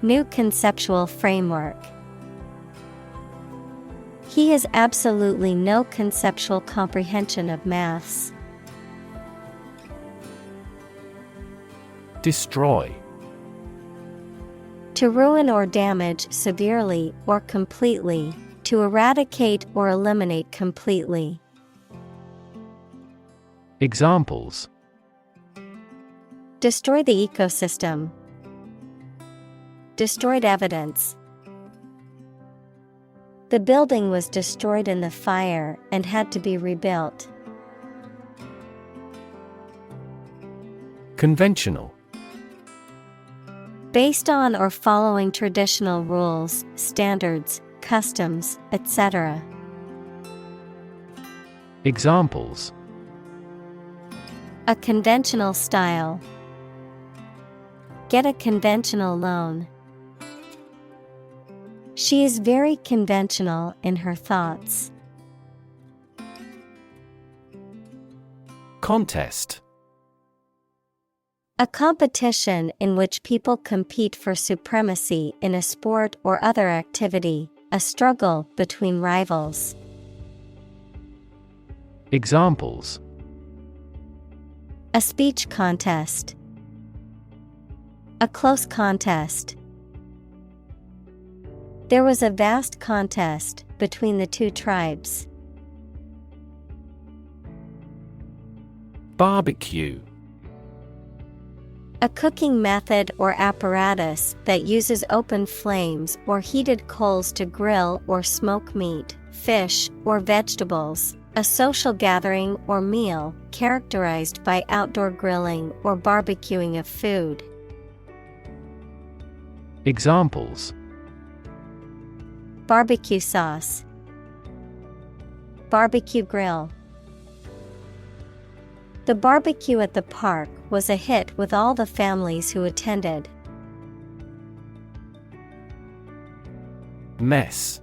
New conceptual framework. He has absolutely no conceptual comprehension of maths. Destroy. To ruin or damage severely or completely, to eradicate or eliminate completely. Examples: Destroy the ecosystem. Destroyed evidence. The building was destroyed in the fire and had to be rebuilt. Conventional. Based on or following traditional rules, standards, customs, etc. Examples: A conventional style. Get a conventional loan. She is very conventional in her thoughts. Contest. A competition in which people compete for supremacy in a sport or other activity, a struggle between rivals. Examples: A speech contest. A close contest. There was a vast contest between the two tribes. Barbecue. A cooking method or apparatus that uses open flames or heated coals to grill or smoke meat, fish, or vegetables, A social gathering or meal characterized by outdoor grilling or barbecuing of food. Examples: Barbecue sauce, barbecue grill. The barbecue at the park was a hit with all the families who attended. Mess.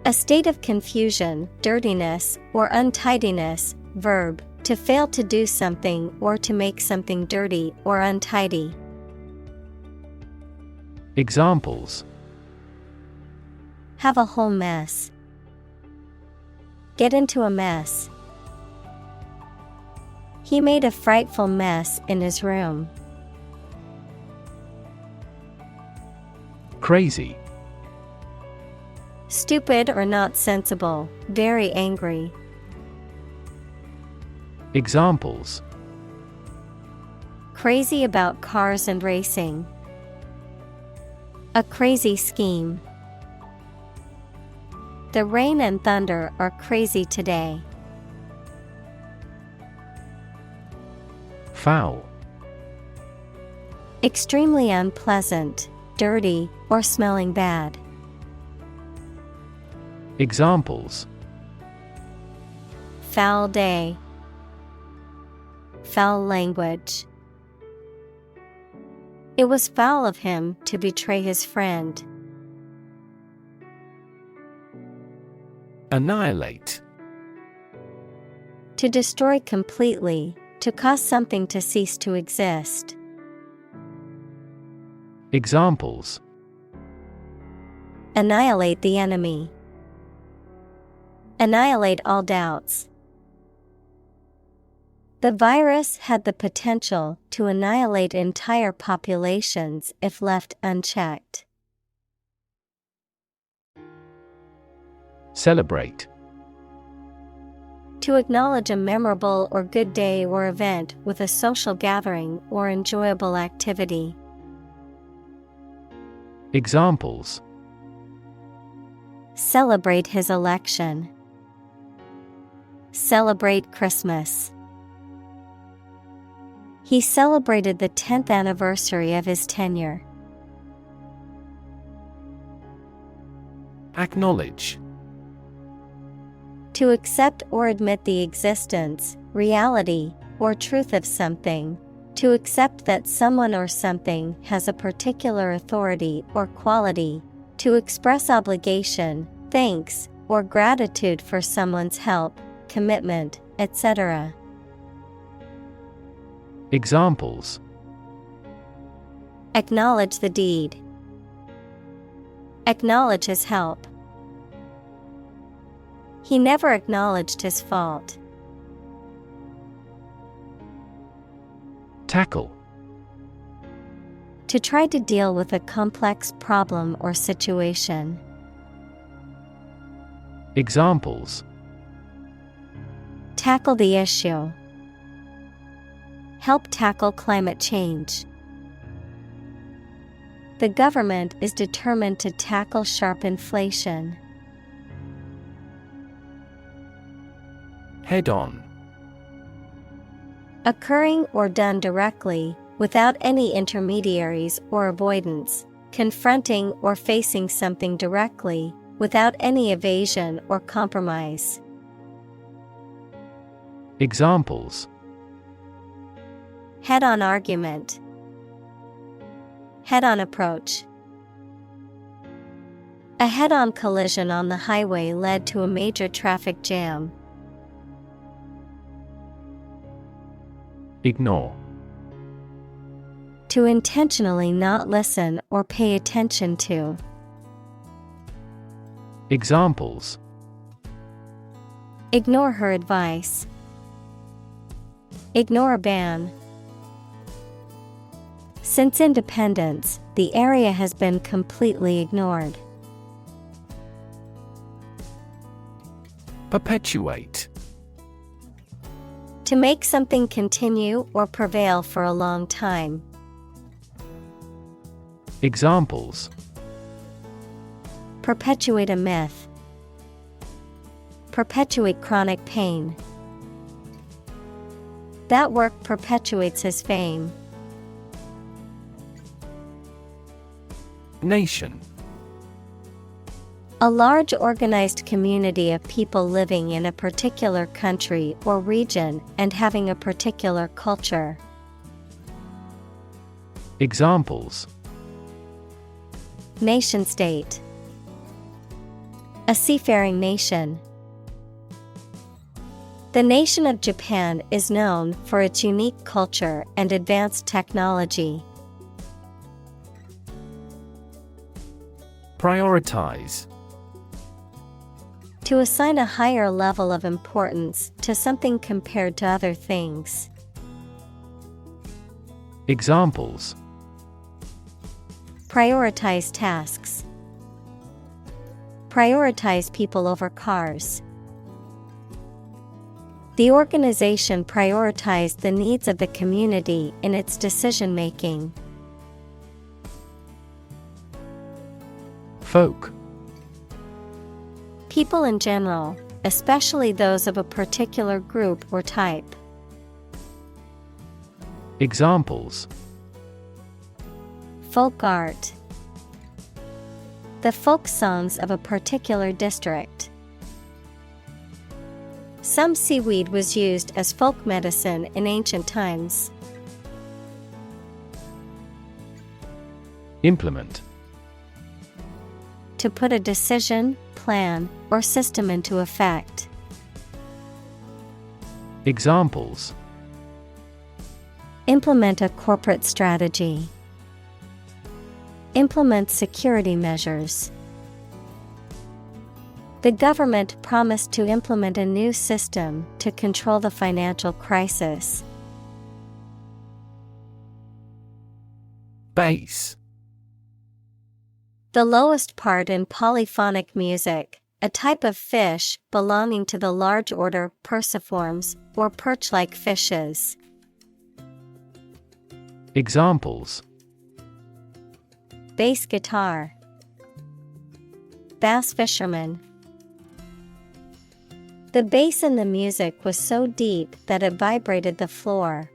A state of confusion, dirtiness, or untidiness. Verb, to fail to do something or to make something dirty or untidy. Examples: Have a whole mess. Get into a mess. He made a frightful mess in his room. Crazy. Stupid or not sensible, very angry. Examples: Crazy about cars and racing. A crazy scheme. The rain and thunder are crazy today. Foul. Extremely unpleasant, dirty, or smelling bad. Examples: Foul day. Foul language. It was foul of him to betray his friend. Annihilate. To destroy completely, to cause something to cease to exist. Examples: Annihilate the enemy. Annihilate all doubts. The virus had the potential to annihilate entire populations if left unchecked. Celebrate. To acknowledge a memorable or good day or event with a social gathering or enjoyable activity. Examples: Celebrate his election. Celebrate Christmas. He celebrated the 10th anniversary of his tenure. Acknowledge. To accept or admit the existence, reality, or truth of something. To accept that someone or something has a particular authority or quality. To express obligation, thanks, or gratitude for someone's help, commitment, etc. Examples: Acknowledge the deed. Acknowledge his help. He never acknowledged his fault. Tackle. To try to deal with a complex problem or situation. Examples: Tackle the issue. Help tackle climate change. The government is determined to tackle sharp inflation. Head on. Occurring or done directly, without any intermediaries or avoidance, confronting or facing something directly, without any evasion or compromise. Examples: Head-on argument. Head-on approach. A head-on collision on the highway led to a major traffic jam. Ignore. To intentionally not listen or pay attention to. Examples: Ignore her advice. Ignore a ban. Since independence, the area has been completely ignored. Perpetuate. To make something continue or prevail for a long time. Examples: Perpetuate a myth. perpetuate chronic pain. That work perpetuates his fame. Nation. A large organized community of people living in a particular country or region and having a particular culture. Examples: Nation-state. A seafaring nation. The nation of Japan is known for its unique culture and advanced technology. Prioritize. To assign a higher level of importance to something compared to other things. Examples: Prioritize tasks. Prioritize people over cars. The organization prioritized the needs of the community in its decision-making. Folk. People in general, especially those of a particular group or type. Examples: Folk art. The folk songs of a particular district. Some seaweed was used as folk medicine in ancient times. Implement. To put a decision, plan, or system into effect. Examples: Implement a corporate strategy. Implement security measures. The government promised to implement a new system to control the financial crisis. Bass. The lowest part in polyphonic music, a type of fish belonging to the large order Perciformes or perch-like fishes. Examples: Bass guitar. Bass fisherman. The bass in the music was so deep that it vibrated the floor.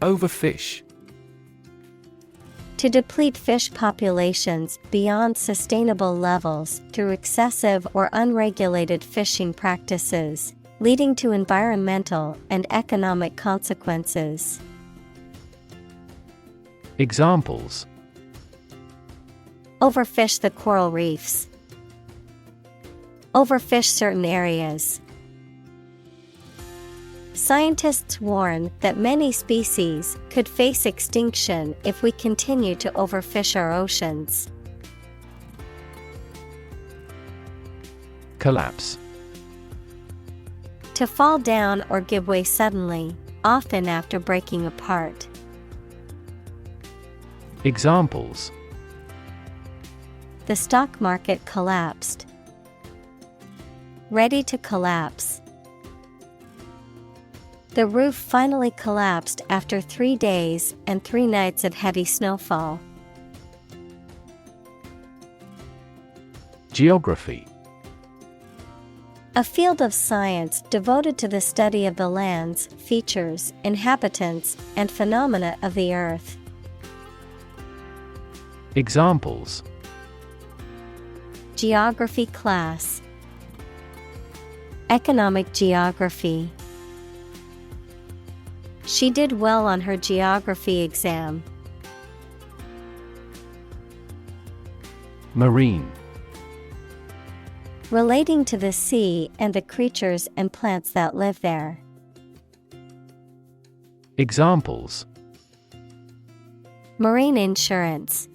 Overfish. To deplete fish populations beyond sustainable levels through excessive or unregulated fishing practices, leading to environmental and economic consequences. Examples: Overfish the coral reefs. Overfish certain areas. Scientists warn that many species could face extinction if we continue to overfish our oceans. Collapse. To fall down or give way suddenly, often after breaking apart. Examples: The stock market collapsed. Ready to collapse. The roof finally collapsed after 3 days and 3 nights of heavy snowfall. Geography. A field of science devoted to the study of the lands, features, inhabitants, and phenomena of the earth. Examples: Geography class. Economic geography. She did well on her geography exam. Marine. Relating to the sea and the creatures and plants that live there. Examples: Marine insurance.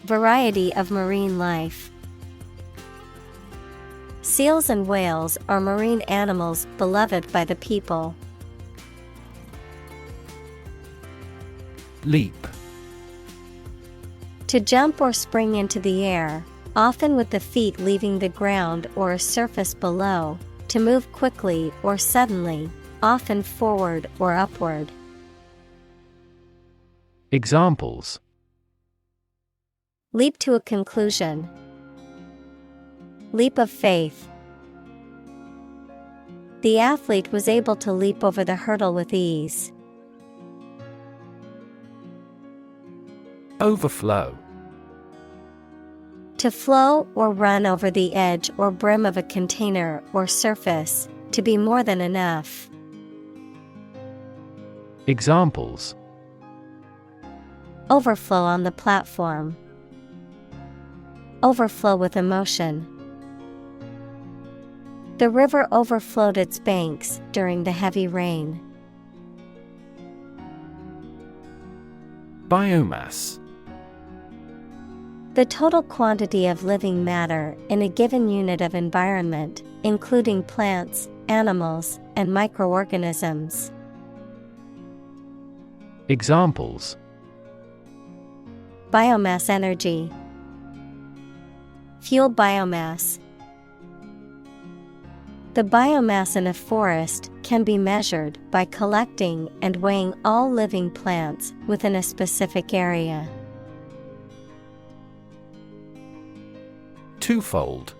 Variety of marine life. Seals and whales are marine animals beloved by the people. Leap. To jump or spring into the air, often with the feet leaving the ground or a surface below, to move quickly or suddenly, often forward or upward. Examples: Leap to a conclusion. Leap of faith. The athlete was able to leap over the hurdle with ease. Overflow. To flow or run over the edge or brim of a container or surface, to be more than enough. Examples: Overflow on the platform. Overflow with emotion. The river overflowed its banks during the heavy rain. Biomass. The total quantity of living matter in a given unit of environment, including plants, animals, and microorganisms. Examples: Biomass energy. Fuel biomass. The biomass in a forest can be measured by collecting and weighing all living plants within a specific area. Twofold.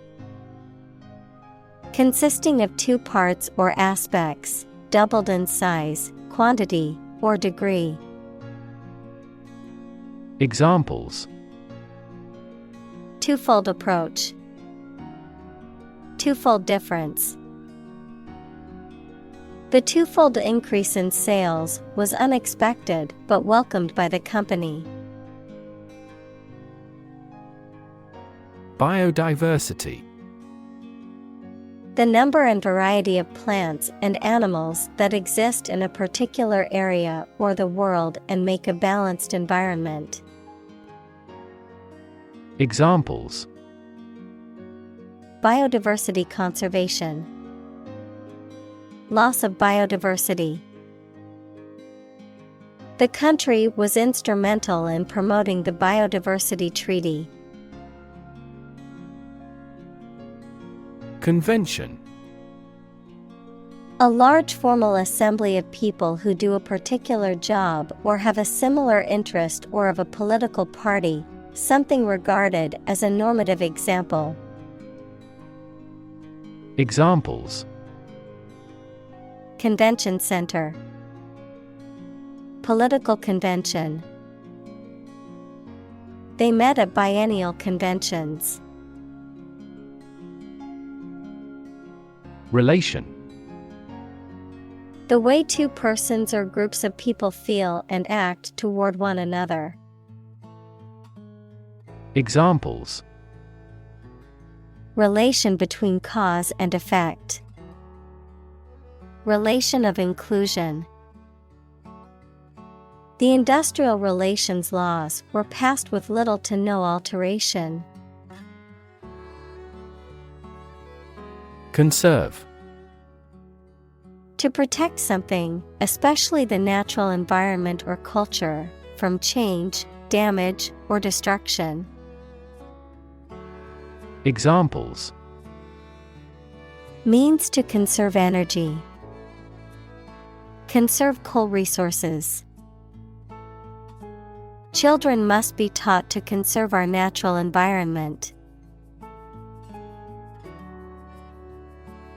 Consisting of two parts or aspects, doubled in size, quantity, or degree. Examples: Twofold approach. Twofold difference. The twofold increase in sales was unexpected but welcomed by the company. Biodiversity. The number and variety of plants and animals that exist in a particular area or the world and make a balanced environment. Examples: Biodiversity conservation. Loss of biodiversity. The country was instrumental in promoting the Biodiversity Treaty. Convention. A large formal assembly of people who do a particular job or have a similar interest or of a political party, something regarded as a normative example. Examples: Convention center. Political convention. They met at biennial conventions. Relation. The way two persons or groups of people feel and act toward one another. Examples: Relation between cause and effect. Relation of inclusion. The industrial relations laws were passed with little to no alteration. Conserve. To protect something, especially the natural environment or culture, from change, damage, or destruction. Examples: Means to conserve energy. Conserve coal resources. Children must be taught to conserve our natural environment.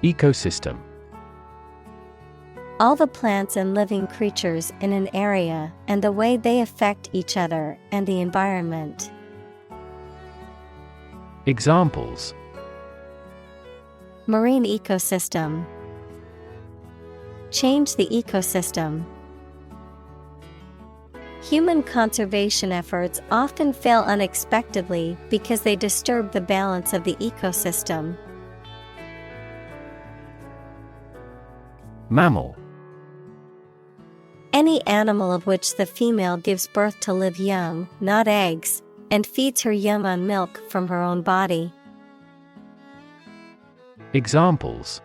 Ecosystem. All the plants and living creatures in an area and the way they affect each other and the environment. Examples: Marine ecosystem. Change the ecosystem. Human conservation efforts often fail unexpectedly because they disturb the balance of the ecosystem. Mammal. Any animal of which the female gives birth to live young, not eggs, and feeds her young on milk from her own body. Examples: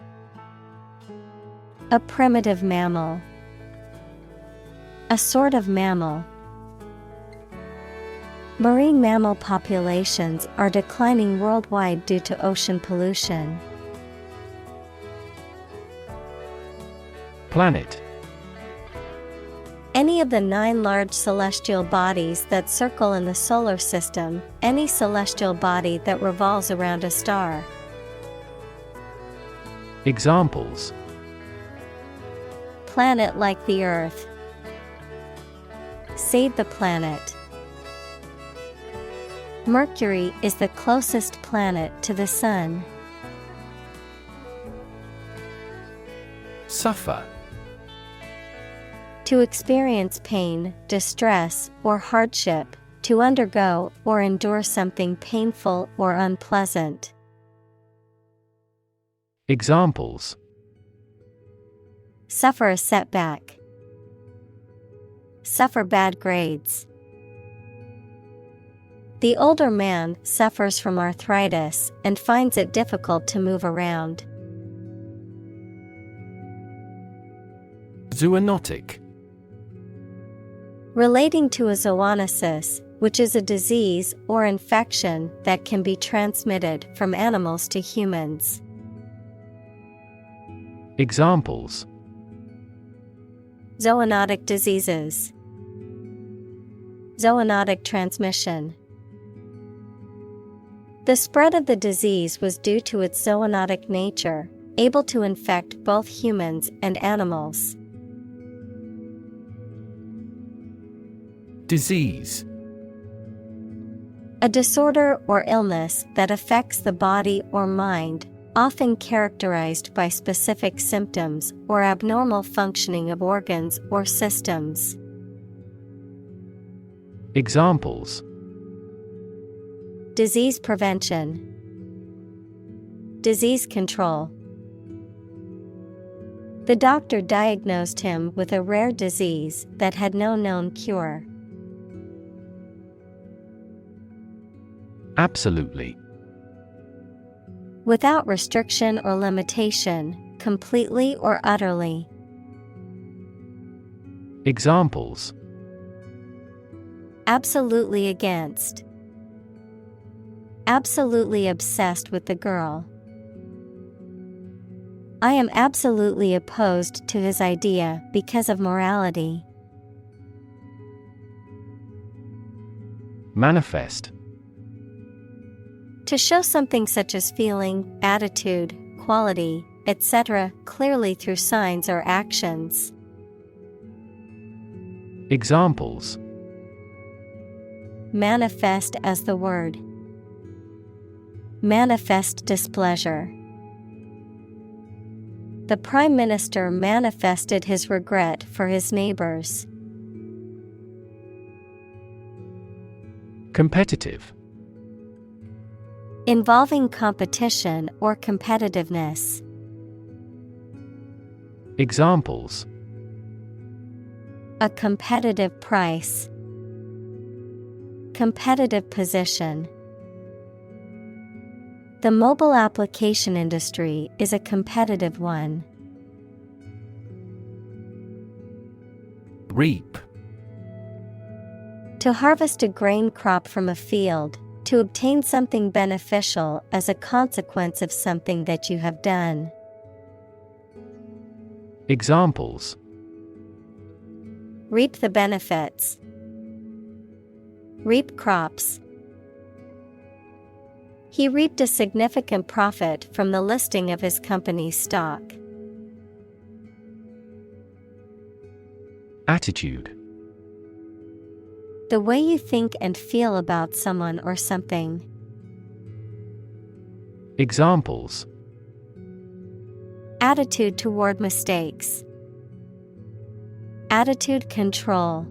A primitive mammal. A sort of mammal. Marine mammal populations are declining worldwide due to ocean pollution. Planet. Any of the 9 large celestial bodies that circle in the solar system, any celestial body that revolves around a star. Examples: Planet like the Earth. Save the planet. Mercury is the closest planet to the Sun. Suffer. To experience pain, distress, or hardship, to undergo or endure something painful or unpleasant. Examples: Suffer a setback. Suffer bad grades. The older man suffers from arthritis and finds it difficult to move around. Zoonotic. Relating to a zoonosis, which is a disease or infection that can be transmitted from animals to humans. Examples: Zoonotic diseases. Zoonotic transmission. The spread of the disease was due to its zoonotic nature, able to infect both humans and animals. Disease. A disorder or illness that affects the body or mind, often characterized by specific symptoms or abnormal functioning of organs or systems. Examples: Disease prevention. Disease control. The doctor diagnosed him with a rare disease that had no known cure. Absolutely. Without restriction or limitation, completely or utterly. Examples: Absolutely against. Absolutely obsessed with the girl. I am absolutely opposed to his idea because of morality. Manifest. To show something such as feeling, attitude, quality, etc., clearly through signs or actions. Examples: Manifest as the word. Manifest displeasure. The Prime Minister manifested his regret for his neighbors. Competitive. Involving competition or competitiveness. Examples: A competitive price. Competitive position. The mobile application industry is a competitive one. Reap. To harvest a grain crop from a field, to obtain something beneficial as a consequence of something that you have done. Examples: Reap the benefits. Reap crops. He reaped a significant profit from the listing of his company's stock. Attitude. The way you think and feel about someone or something. Examples: Attitude toward mistakes. Attitude control.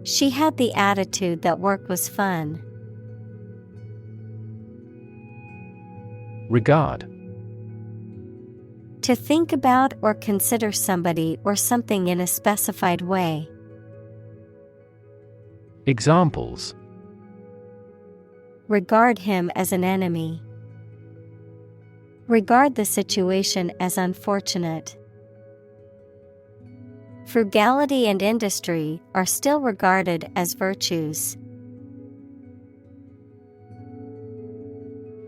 She had the attitude that work was fun. Regard. To think about or consider somebody or something in a specified way. Examples: Regard him as an enemy. Regard the situation as unfortunate. Frugality and industry are still regarded as virtues.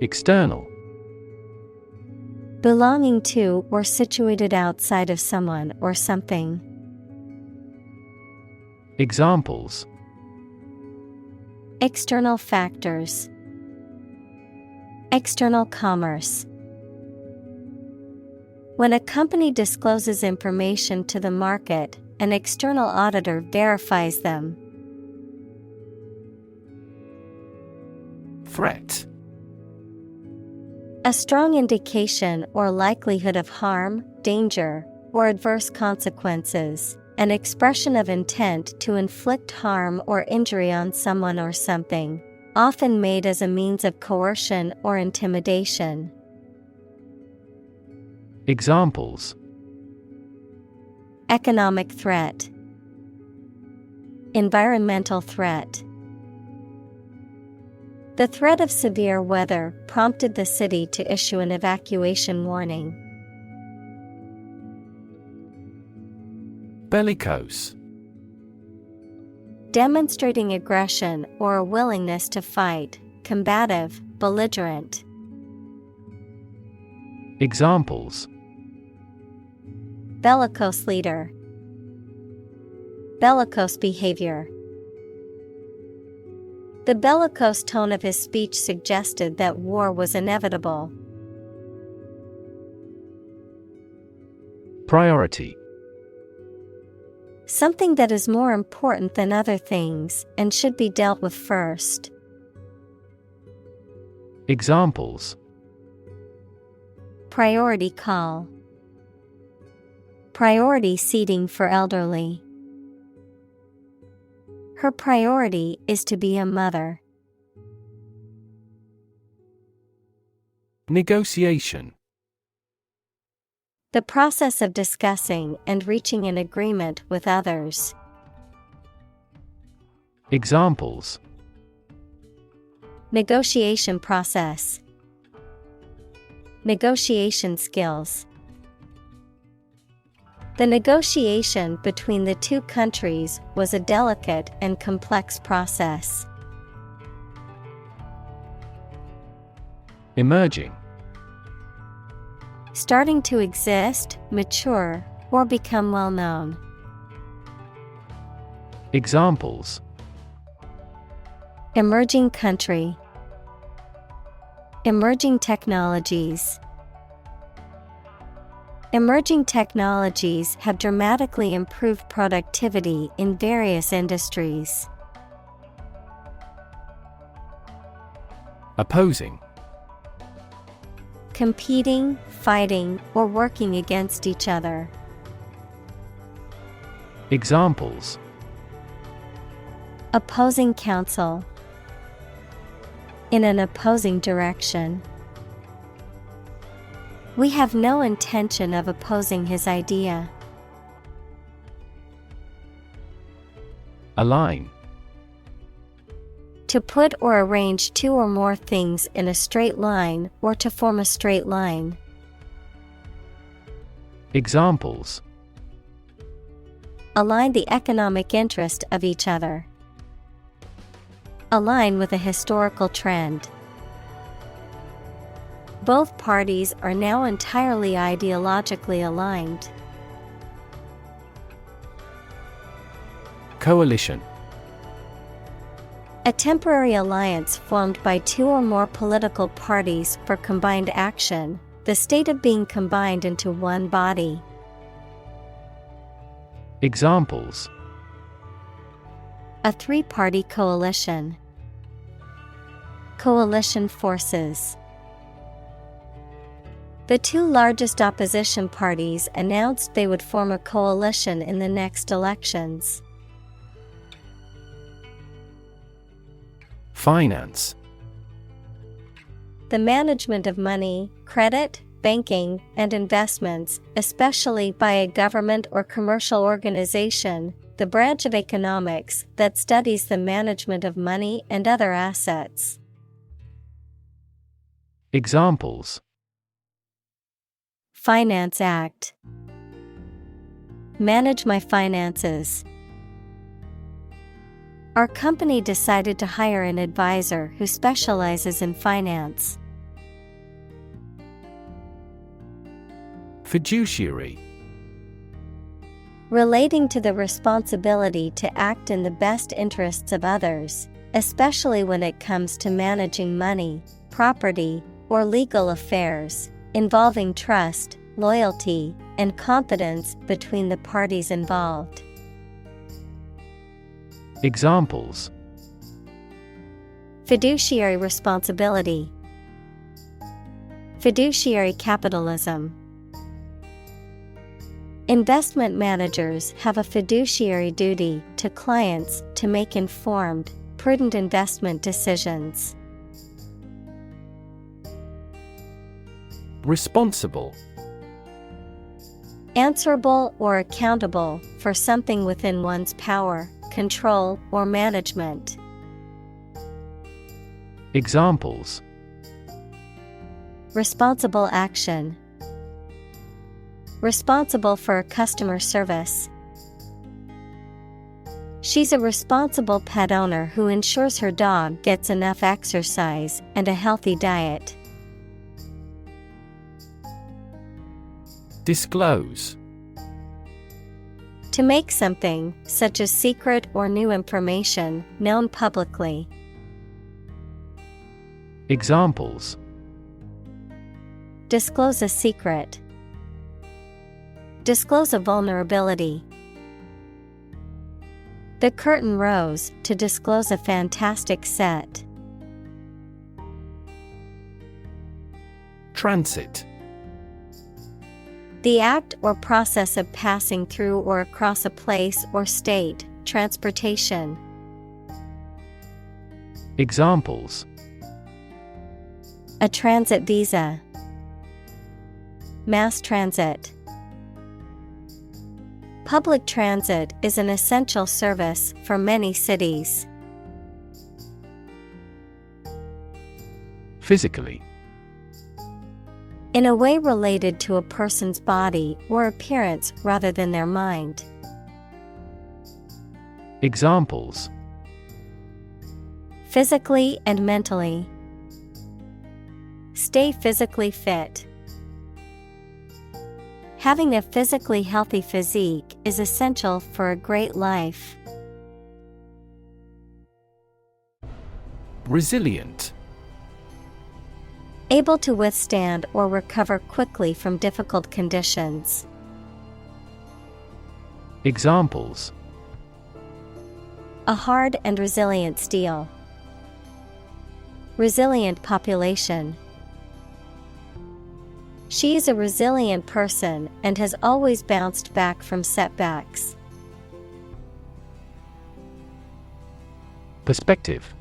External. Belonging to or situated outside of someone or something. Examples: external factors, external commerce. When a company discloses information to the market, an external auditor verifies them. Threat: A strong indication or likelihood of harm, danger, or adverse consequences. An expression of intent to inflict harm or injury on someone or something, often made as a means of coercion or intimidation. Examples: economic threat, environmental threat. The threat of severe weather prompted the city to issue an evacuation warning. Bellicose: demonstrating aggression or a willingness to fight, combative, belligerent. Examples: bellicose leader, bellicose behavior. The bellicose tone of his speech suggested that war was inevitable. Priority: something that is more important than other things and should be dealt with first. Examples: priority call, priority seating for elderly. Her priority is to be a mother. Negotiation: the process of discussing and reaching an agreement with others. Examples: negotiation process, negotiation skills. The negotiation between the two countries was a delicate and complex process. Emerging: starting to exist, mature, or become well known. Examples: emerging country, emerging technologies. Emerging technologies have dramatically improved productivity in various industries. Opposing: competing, fighting, or working against each other. Examples: opposing counsel, in an opposing direction. We have no intention of opposing his idea. Align: to put or arrange two or more things in a straight line or to form a straight line. Examples: align the economic interest of each other. Align with a historical trend. Both parties are now entirely ideologically aligned. Coalition: a temporary alliance formed by two or more political parties for combined action, the state of being combined into one body. Examples: a three-party coalition. Coalition forces. The two largest opposition parties announced they would form a coalition in the next elections. Finance: the management of money, credit, banking, and investments, especially by a government or commercial organization, the branch of economics that studies the management of money and other assets. Examples: Finance Act. Manage my finances. Our company decided to hire an advisor who specializes in finance. Fiduciary: Relating to the responsibility to act in the best interests of others, especially when it comes to managing money, property, or legal affairs, involving trust, loyalty, and confidence between the parties involved. Examples: Fiduciary responsibility, fiduciary capitalism. Investment managers have a fiduciary duty to clients to make informed, prudent investment decisions. Responsible. Answerable or accountable for something within one's power, control, or management. Examples: Responsible action, responsible for customer service. She's a responsible pet owner who ensures her dog gets enough exercise and a healthy diet. Disclose. To make something, such as secret or new information, known publicly. Examples: Disclose a secret, disclose a vulnerability. The curtain rose to disclose a fantastic set. Transit. The act or process of passing through or across a place or state, transportation. Examples: A transit visa, mass transit. Public transit is an essential service for many cities. Physically. In a way related to a person's body or appearance rather than their mind. Examples: Physically and mentally. Stay physically fit. Having a physically healthy physique is essential for a great life. Resilient. Able to withstand or recover quickly from difficult conditions. Examples: A hard and resilient steel. Resilient population. She is a resilient person and has always bounced back from setbacks. Perspective.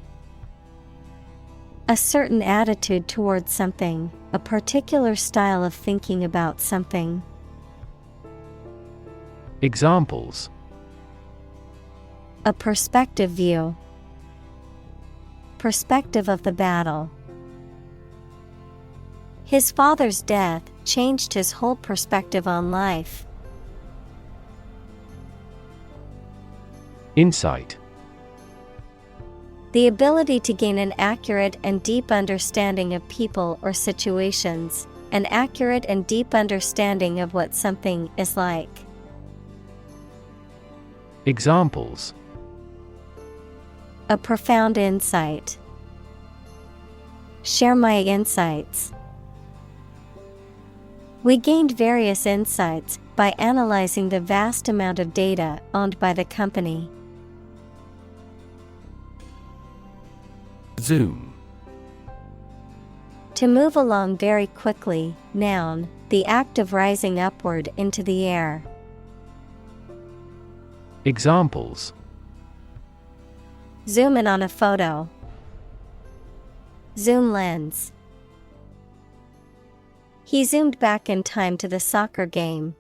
A certain attitude towards something, a particular style of thinking about something. Examples: A perspective view. Perspective of the battle. His father's death changed his whole perspective on life. Insight. The ability to gain an accurate and deep understanding of people or situations, an accurate and deep understanding of what something is like. Examples: A profound insight. Share my insights. We gained various insights by analyzing the vast amount of data owned by the company. Zoom. To move along very quickly, noun, the act of rising upward into the air. Examples: Zoom in on a photo. Zoom lens. He zoomed back in time to the soccer game.